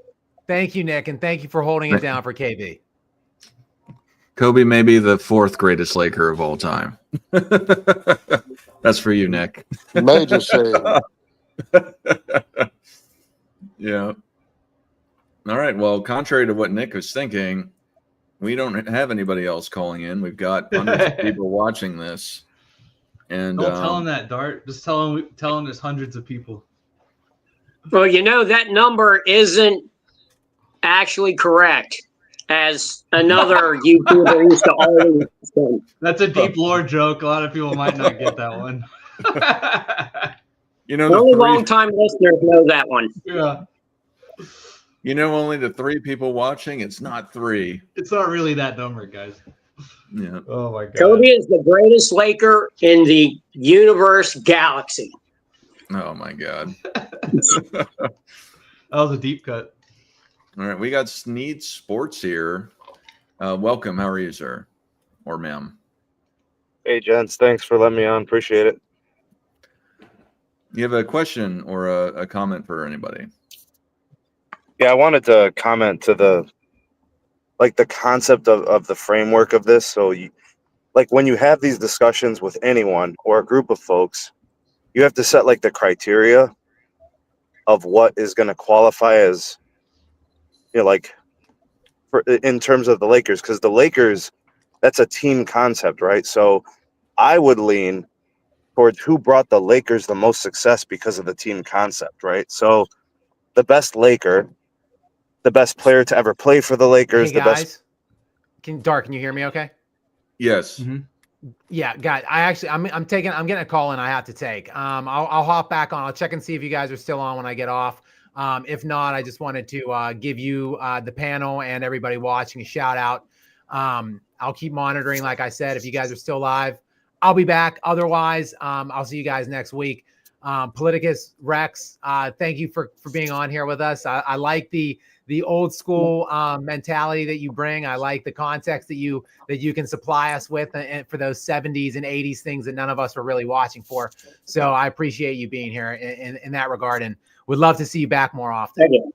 Thank you, Nick, and thank you for holding it down for KB.
Kobe may be the 4th greatest Laker of all time. That's for you, Nick.
Major shade.
Yeah. All right. Well, contrary to what Nick was thinking, we don't have anybody else calling in. We've got hundreds of people watching this. And
don't tell him that, Dart. Just tell him there's hundreds of people.
Well, that number isn't actually correct, as another YouTuber used to always say.
That's a deep lore joke. A lot of people might not get that one.
Only long-time listeners know that one.
Yeah.
Only the 3 people watching. It's not 3.
It's not really that number, guys.
Yeah.
Oh my God.
Kobe is the greatest Laker in the universe galaxy.
Oh my God.
That was a deep cut.
All right, we got Sneed Sports here. Welcome. How are you, sir or ma'am?
Hey, gents. Thanks for letting me on. Appreciate it.
You have a question or a comment for anybody?
Yeah, I wanted to comment to the concept of the framework of this. So, when you have these discussions with anyone or a group of folks, you have to set the criteria of what is going to qualify as, in terms of the Lakers, because the Lakers, that's a team concept, right? So I would lean towards who brought the Lakers the most success because of the team concept, right? So the best Laker, the best player to ever play for the Lakers.
Hey guys, can you hear me okay?
Yes.
Mm-hmm.
Yeah, guys, I'm getting a call and I have to take. I'll hop back on. I'll check and see if you guys are still on when I get off. If not, I just wanted to give you the panel and everybody watching a shout out. I'll keep monitoring. Like I said, if you guys are still live, I'll be back. Otherwise, I'll see you guys next week. Politicus Rex, thank you for being on here with us. I like the old school mentality that you bring. I like the context that you can supply us with and for those 70s and 80s things that none of us were really watching for. So I appreciate you being here in that regard, and would love to see you back more often.
Thank you.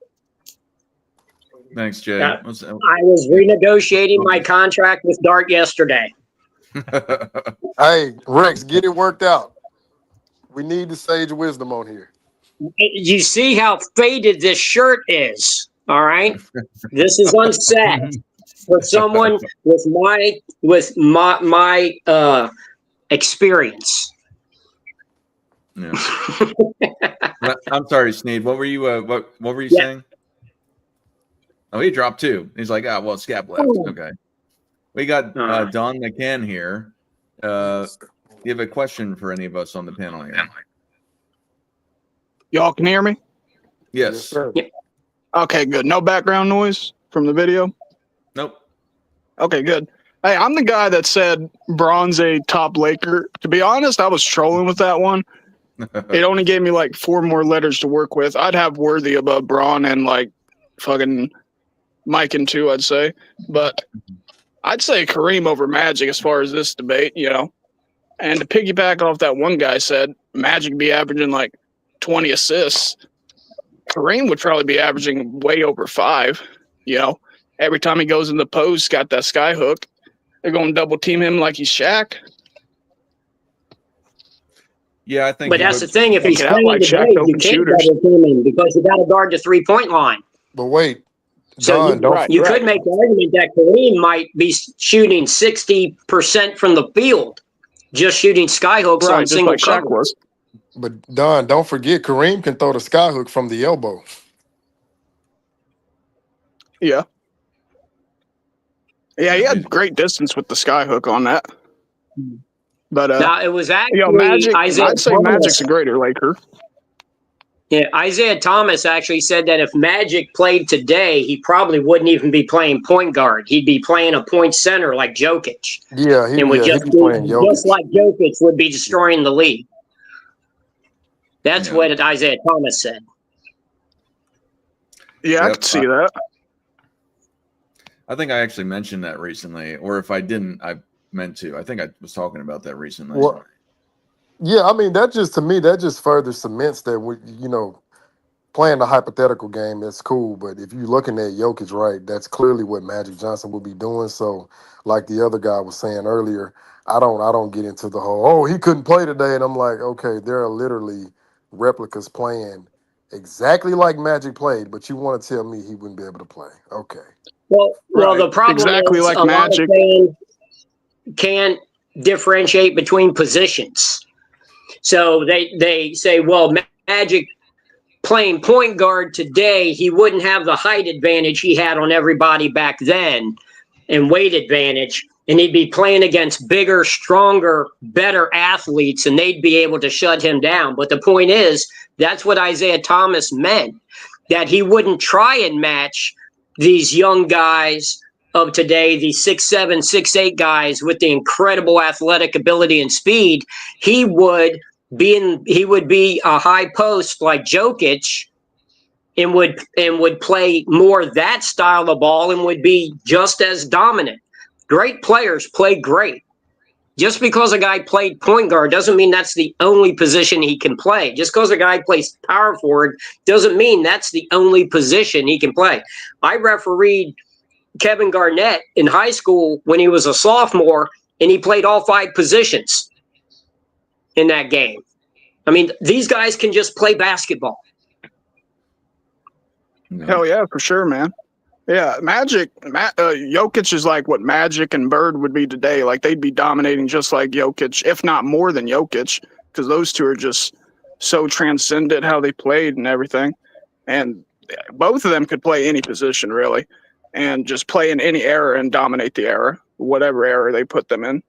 Thanks, Jay.
I was renegotiating my contract with Dart yesterday.
Hey, Rex, get it worked out. We need the sage wisdom on here.
You see how faded this shirt is, all right? This is unsaid for someone with my experience.
Yeah. I'm sorry, Sneed. What were you what were you saying? Oh, he dropped 2. He's like, well, Scap left. Okay. We got Don McCann here. You have a question for any of us on the panel here?
Y'all can hear me?
Yes.
Sir.
Okay, good. No background noise from the video?
Nope.
Okay, good. Hey, I'm the guy that said Braun's a top Laker. To be honest, I was trolling with that one. It only gave me 4 more letters to work with. I'd have Worthy above Braun and fucking Mike and 2, I'd say. But I'd say Kareem over Magic as far as this debate, And to piggyback off that one guy said, Magic be averaging 20 assists. Kareem would probably be averaging way over 5. Every time he goes in the post, got that sky hook. They're going to double team him like he's Shaq.
Yeah, I think.
But that's the thing. If he's playing
like
today,
Shaq
you can't
shooters.
double team him because you got to guard the 3-point line.
But wait,
So
Don,
you could make the argument that Kareem might be shooting 60% from the field, just shooting skyhooks on
just
single
like Shaq
cover.
was.
But Don, don't forget Kareem can throw the skyhook from the elbow.
Yeah. Yeah, he had great distance with the skyhook on that. But
Now it was actually
Magic.
Isaiah
I'd say
Thomas.
Magic's a greater Laker.
Yeah, Isaiah Thomas actually said that if Magic played today, he probably wouldn't even be playing point guard. He'd be playing a point center like Jokic.
Yeah,
and would
he'd be playing Jokic.
just like Jokic would be destroying the league. That's what Isaiah Thomas said.
Yeah, I could see that.
I think I actually mentioned that recently, or if I didn't, I meant to. I think I was talking about that recently.
Well, yeah, I mean, that just further cements that we, playing the hypothetical game, that's cool. But if you're looking at Jokic, right, that's clearly what Magic Johnson would be doing. So, like the other guy was saying earlier, I don't get into the whole, he couldn't play today. And I'm like, okay, there are literally replicas playing exactly like Magic played, but you want to tell me he wouldn't be able to play? Okay.
Well, the problem
exactly
is
like
a
Magic.
lot of fans can't differentiate between positions. So they say, well, Magic playing point guard today, he wouldn't have the height advantage he had on everybody back then and weight advantage. And he'd be playing against bigger, stronger, better athletes, and they'd be able to shut him down. But the point is, that's what Isaiah Thomas meant, that he wouldn't try and match these young guys of today, these 6'7", 6'8" guys with the incredible athletic ability and speed. He would be a high post like Jokic and would play more that style of ball and would be just as dominant. Great players play great. Just because a guy played point guard doesn't mean that's the only position he can play. Just because a guy plays power forward doesn't mean that's the only position he can play. I refereed Kevin Garnett in high school when he was a sophomore, and he played all 5 positions in that game. I mean, these guys can just play basketball.
Hell yeah, for sure, man. Yeah, Jokic is like what Magic and Bird would be today. Like, they'd be dominating just like Jokic, if not more than Jokic, because those two are just so transcendent how they played and everything. And both of them could play any position, really, and just play in any era and dominate the era, whatever era they put them in.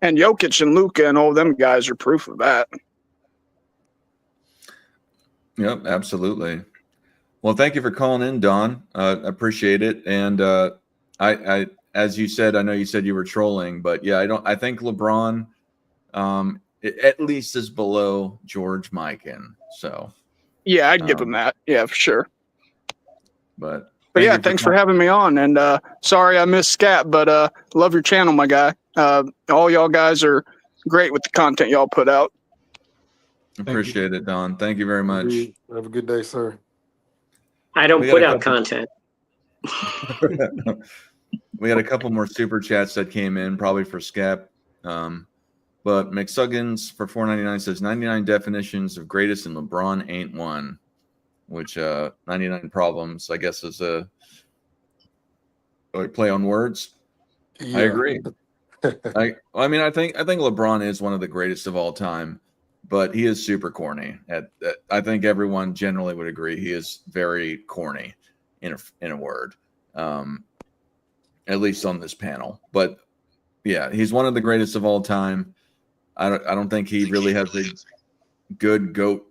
And Jokic and Luka and all them guys are proof of that.
Yep, absolutely. Well, thank you for calling in, Don. Appreciate it. And I, as you said, I know you said you were trolling, but yeah, I think LeBron, at least is below George Mikan. So
yeah, I'd give him that. Yeah, for sure.
But
yeah, thanks for having me on. And sorry I missed Scat, but love your channel, my guy. All y'all guys are great with the content y'all put out.
Appreciate it, Don. Thank you very much.
Have a good day, sir.
I don't put out content.
We had a couple more super chats that came in, probably for Scap. But McSuggins for $4.99 says 99 definitions of greatest and LeBron ain't one, which 99 problems, I guess, is a play on words. Yeah. I agree. I mean, I think LeBron is one of the greatest of all time, but he is super corny. I think everyone generally would agree he is very corny in a word, at least on this panel. But yeah, he's one of the greatest of all time. I don't think he really has a good GOAT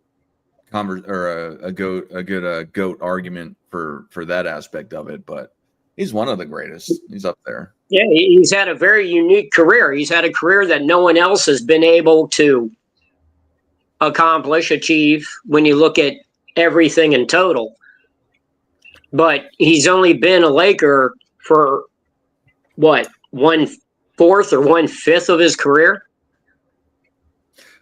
a good GOAT argument for that aspect of it, but he's one of the greatest. He's up there.
Yeah, he's had a very unique career. He's had a career that no one else has been able to achieve when you look at everything in total. But he's only been a Laker for what, 1/4 or 1/5 of his career.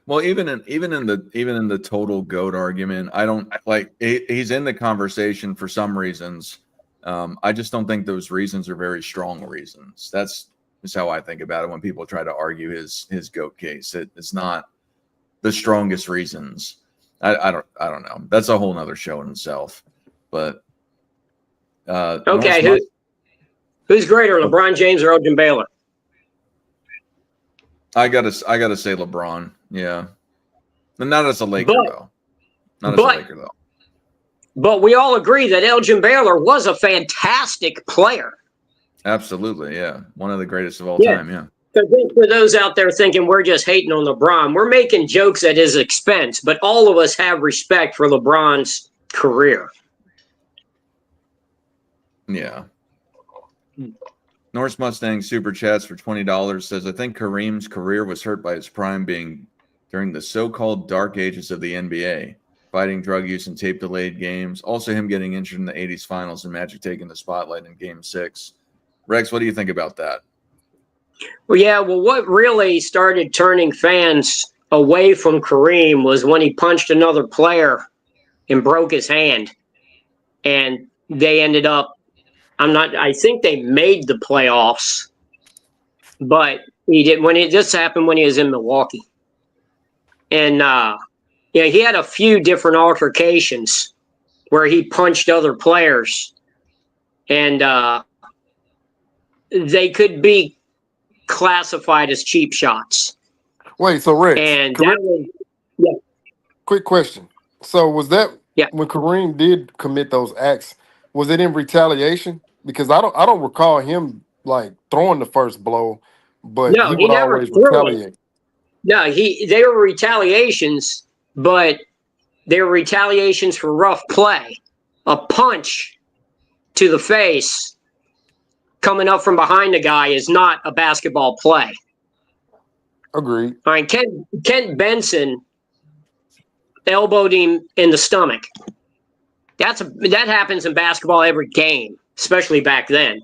Well, even in the total GOAT argument, I don't like he's in the conversation for some reasons. I just don't think those reasons are very strong reasons. That's how I think about it when people try to argue his GOAT case. It's not the strongest reasons. I don't know. That's a whole nother show in itself. But
okay, who's greater, LeBron James or Elgin Baylor?
I gotta say LeBron. Yeah, and not as a Laker though. Not as a Laker though.
But we all agree that Elgin Baylor was a fantastic player.
Absolutely, yeah, one of the greatest of all time. Yeah.
For those out there thinking we're just hating on LeBron, we're making jokes at his expense, but all of us have respect for LeBron's career.
Yeah. Norse Mustang super chats for $20 says, I think Kareem's career was hurt by his prime being during the so-called dark ages of the NBA, fighting drug use and tape-delayed games. Also him getting injured in the 80s finals and Magic taking the spotlight in Game 6. Rex, what do you think about that?
Well, what really started turning fans away from Kareem was when he punched another player and broke his hand. And they ended up, I think they made the playoffs, but this happened when he was in Milwaukee. And, he had a few different altercations where he punched other players, and they could be classified as cheap shots.
Wait, so Rex,
and
quick question. So was that
Yeah.
when Kareem did commit those acts? Was it in retaliation? Because I don't recall him like throwing the first blow, but
No,
he
he
would
never
always
threw it.
retaliate.
No, they were retaliations, but they were retaliations for rough play. A punch to the face coming up from behind the guy is not a basketball play.
Agreed.
All right, Kent Benson elbowed him in the stomach. That happens in basketball every game, especially back then.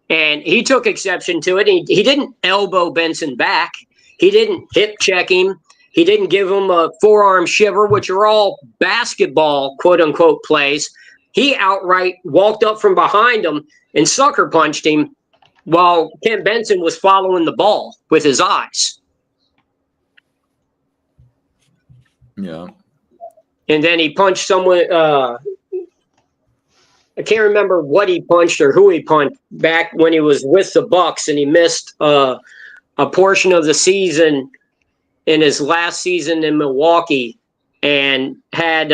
And he took exception to it. He didn't elbow Benson back. He didn't hip check him. He didn't give him a forearm shiver, which are all basketball, quote unquote, plays. He outright walked up from behind him and sucker punched him while Ken Benson was following the ball with his eyes.
Yeah.
And then he punched someone. I can't remember what he punched or who he punched back when he was with the Bucks, and he missed a portion of the season in his last season in Milwaukee, and had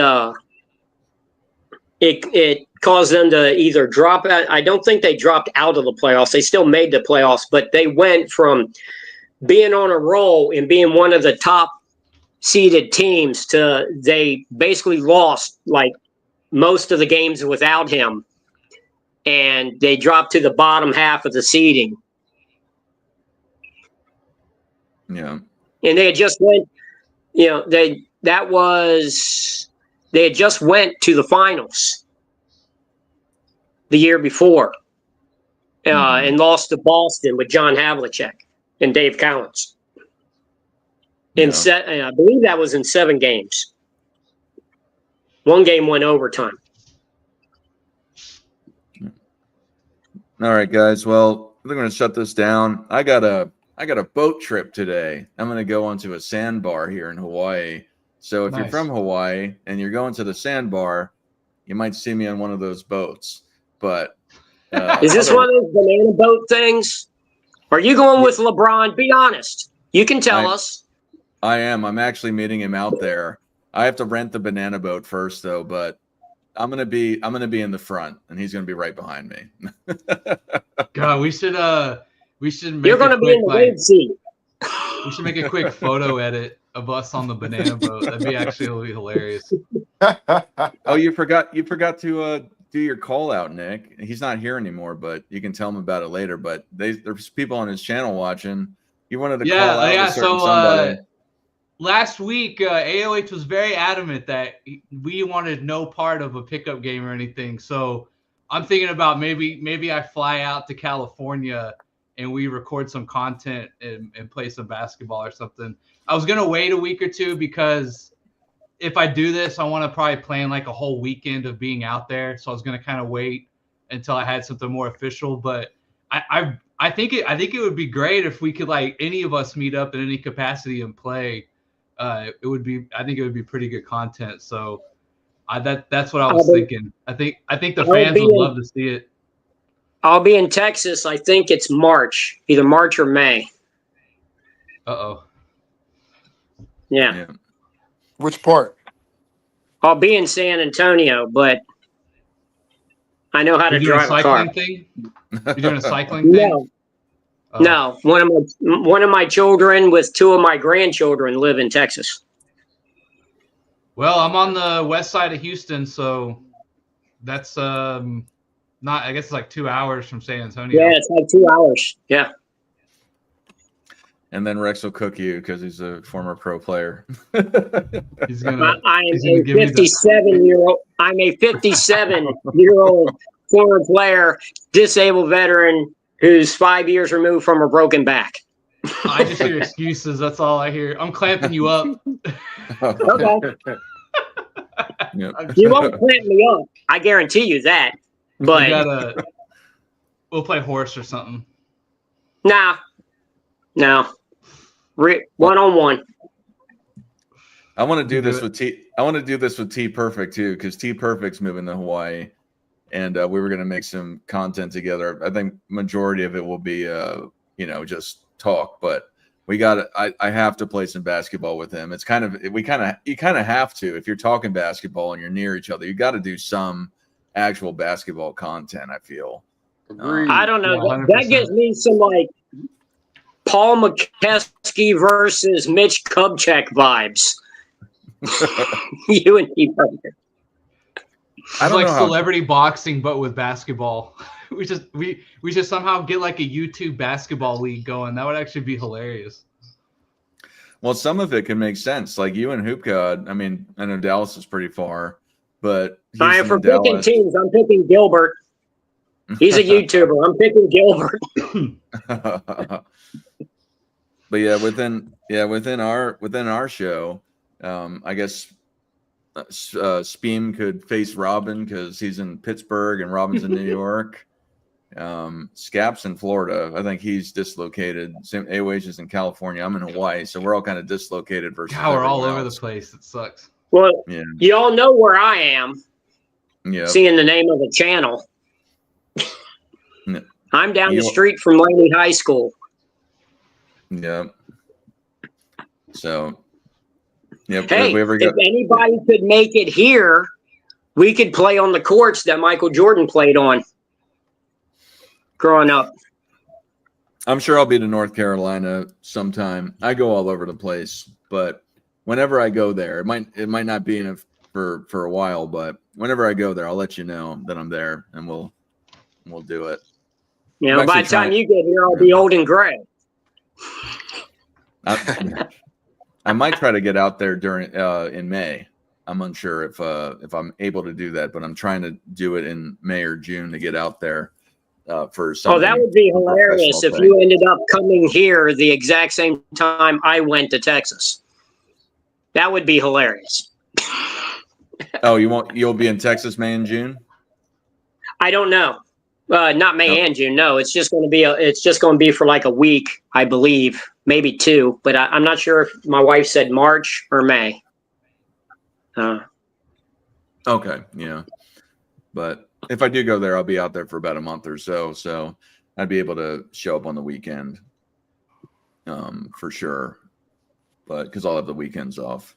it caused them to either drop out. I don't think they dropped out of the playoffs. They still made the playoffs, but they went from being on a roll and being one of the top seeded teams to they basically lost like most of the games without him, and they dropped to the bottom half of the seeding.
Yeah.
And they had just went, they had just went to the finals the year before, and lost to Boston with John Havlicek and Dave Cowens. I believe that was in 7 games. One game went overtime.
All right, guys. Well, we're going to shut this down. I got a boat trip today. I'm going to go onto a sandbar here in Hawaii. So if you're from Hawaii and you're going to the sandbar, you might see me on one of those boats. But
is this one of those banana boat things? Are you going with LeBron? Be honest. You can tell us.
I am. I'm actually meeting him out there. I have to rent the banana boat first, though. But I'm gonna be in the front, and he's gonna be right behind me.
God, we should make.
You're gonna be in the wave seat.
We should make a quick photo edit of us on the banana boat. That'd be actually hilarious.
Oh, you forgot to do your call out, Nick. He's not here anymore, but you can tell him about it later. But there's people on his channel watching. You wanted to call out a certain somebody.
Last week, AOH was very adamant that we wanted no part of a pickup game or anything. So I'm thinking about maybe I fly out to California and we record some content and play some basketball or something. I was going to wait a week or two because if I do this, I want to probably plan like a whole weekend of being out there. So I was going to kind of wait until I had something more official. But I think it would be great if we could, like, any of us meet up in any capacity and play. I think it would be pretty good content. So that's what I was thinking. I think the fans would love to see it.
I'll be in Texas. I think it's March, either March or May.
Uh-oh.
Yeah.
Which part?
I'll be in San Antonio, but I know how to drive a car.
You're doing a cycling thing?
No. Oh. No. One of my children with 2 of my grandchildren live in Texas.
Well, I'm on the west side of Houston, so that's I guess it's like 2 hours from San Antonio.
Yeah, it's like 2 hours. Yeah.
And then Rex will cook you because he's a former pro player.
He's gonna.
I'm a 57-year-old former player, disabled veteran who's 5 years removed from a broken back.
I just hear excuses. That's all I hear. I'm clamping you up.
Okay.
Yep.
You won't clamp me up. I guarantee you that. But
we'll play horse or something.
No. 1-on-1.
I want to do this with T. I want to do this with T Perfect too, because T Perfect's moving to Hawaii, and we were going to make some content together. I think majority of it will be, just talk, but we got. I have to play some basketball with him. It's you kind of have to if you're talking basketball and you're near each other. You got to do some actual basketball content. I feel.
Agreed.
I don't know.
Yeah,
that gives me some like Paul McKeskey versus Mitch Kupchak vibes. You and me.
I don't
like
know how
celebrity boxing, but with basketball. we should somehow get like a YouTube basketball league going. That would actually be hilarious.
Well, some of it can make sense. Like you and Hoop God. I mean, I know Dallas is pretty far, but
All right,
Houston
for
and
picking
Dallas.
teams, I'm picking Gilbert. He's a YouTuber. I'm picking Gilbert.
But yeah, within our show, I guess Speem could face Robin because he's in Pittsburgh and Robin's in New York. Scap's in Florida. I think he's dislocated. AOH is in California. I'm in Hawaii, so we're all kind of dislocated versus.
God, we're all
everyone
over
else.
the place. It sucks.
Well,
Yeah.
you all know where I am.
Yeah.
Seeing the name of the channel.
No.
I'm down the street from Laney High School.
Yeah. So. Yep.
Hey,
if
anybody could make it here, we could play on the courts that Michael Jordan played on growing up.
I'm sure I'll be to North Carolina sometime. I go all over the place, but whenever I go there, it might not be for a while, but whenever I go there, I'll let you know that I'm there, and we'll do it.
You know, by the time you get here, I'll be old and gray.
I might try to get out there during in May. I'm unsure if I'm able to do that, but I'm trying to do it in May or June to get out there for something.
Oh, that would be hilarious if you ended up coming here the exact same time I went to Texas. That would be hilarious.
Oh, you'll be in Texas May and June?
I don't know. Not May and June. No, it's just going to be for like a week, I believe, maybe 2. But I'm not sure if my wife said March or May.
Okay, yeah. But if I do go there, I'll be out there for about a month or so. So I'd be able to show up on the weekend, for sure. But because I'll have the weekends off.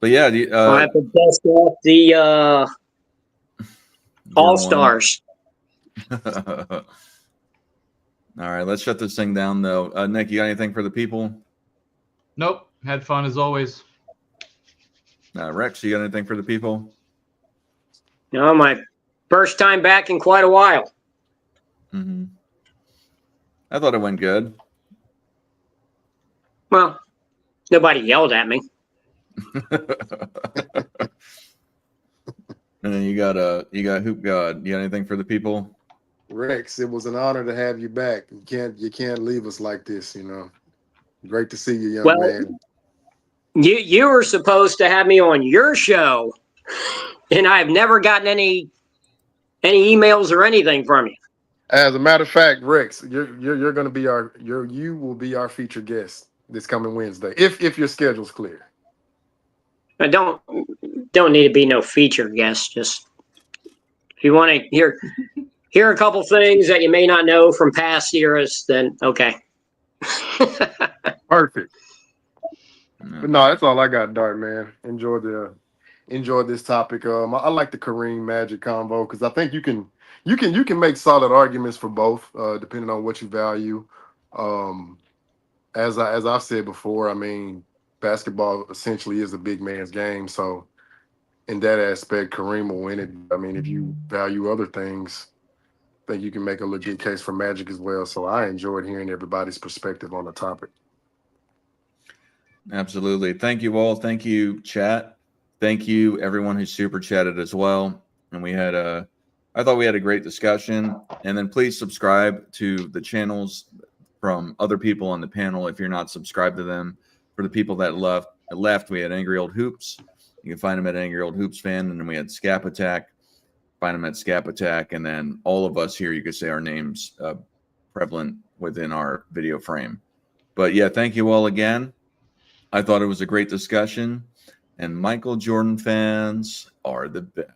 But yeah,
I'll have to dust off the All-Stars.
All right, let's shut this thing down, though. Nick, you got anything for the people?
Nope. Had fun as always.
Rex, you got anything for the people?
No, my first time back in quite a while.
Mm-hmm. I thought it went good.
Well, nobody yelled at me.
And then you got Hoop God. You got anything for the people?
Rex, it was an honor to have you back. You can't leave us like this, you know. Great to see you, young man.
You were supposed to have me on your show, and I've never gotten any emails or anything from you.
As a matter of fact, Rex, you're going to be you will be our featured guest this coming Wednesday if your schedule's clear.
I don't need to be no feature guest. Just if you want to hear a couple things that you may not know from past eras, then okay.
Perfect. But no, that's all I got, Dart, man. Enjoy this topic. I like the Kareem Magic combo because I think you can make solid arguments for both, depending on what you value. As I've said before, I mean, basketball essentially is a big man's game. So in that aspect, Kareem will win it. I mean, if you value other things, I think you can make a legit case for Magic as well. So I enjoyed hearing everybody's perspective on the topic.
Absolutely. Thank you all. Thank you, chat. Thank you, everyone who super chatted as well. And I thought we had a great discussion. And then please subscribe to the channels from other people on the panel if you're not subscribed to them. For the people that left, we had Angry Old Hoops. You can find them at Angry Old Hoops Fan. And then we had Scap Attack. Find them at Scap Attack. And then all of us here, you could say our names prevalent within our video frame. But yeah, thank you all again. I thought it was a great discussion. And Michael Jordan fans are the best.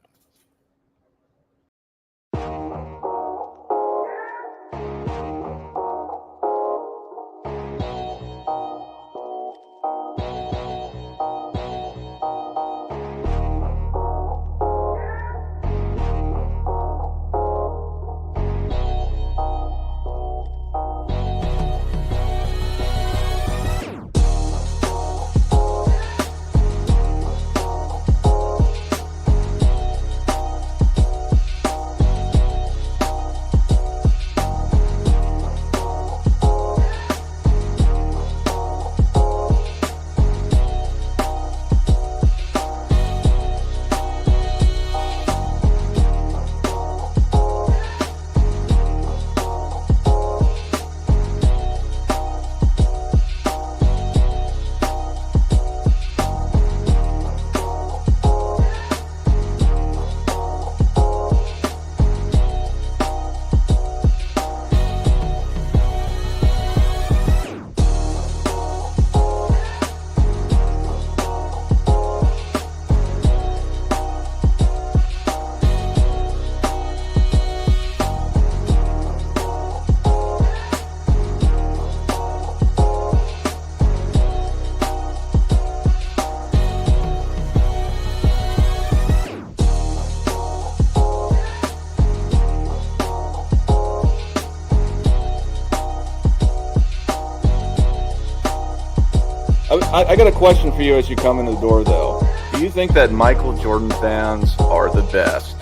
I got a question for you as you come in the door, though. Do you think that Michael Jordan fans are the best?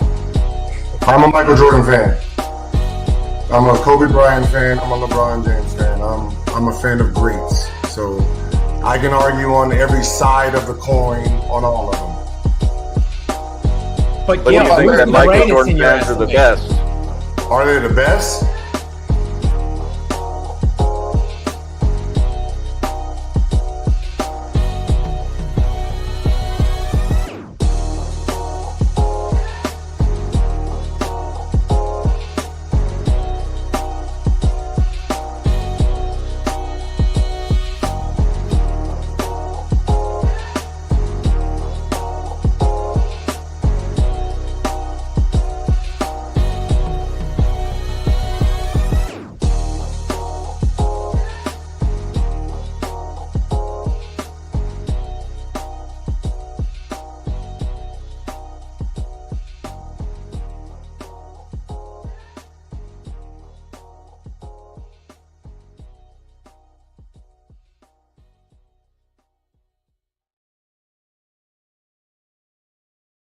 I'm a Michael Jordan fan. I'm a Kobe Bryant fan. I'm a LeBron James fan. I'm a fan of greats. So I can argue on every side of the coin on all of them.
But do you think that Michael Jordan fans are the best?
Are they the best?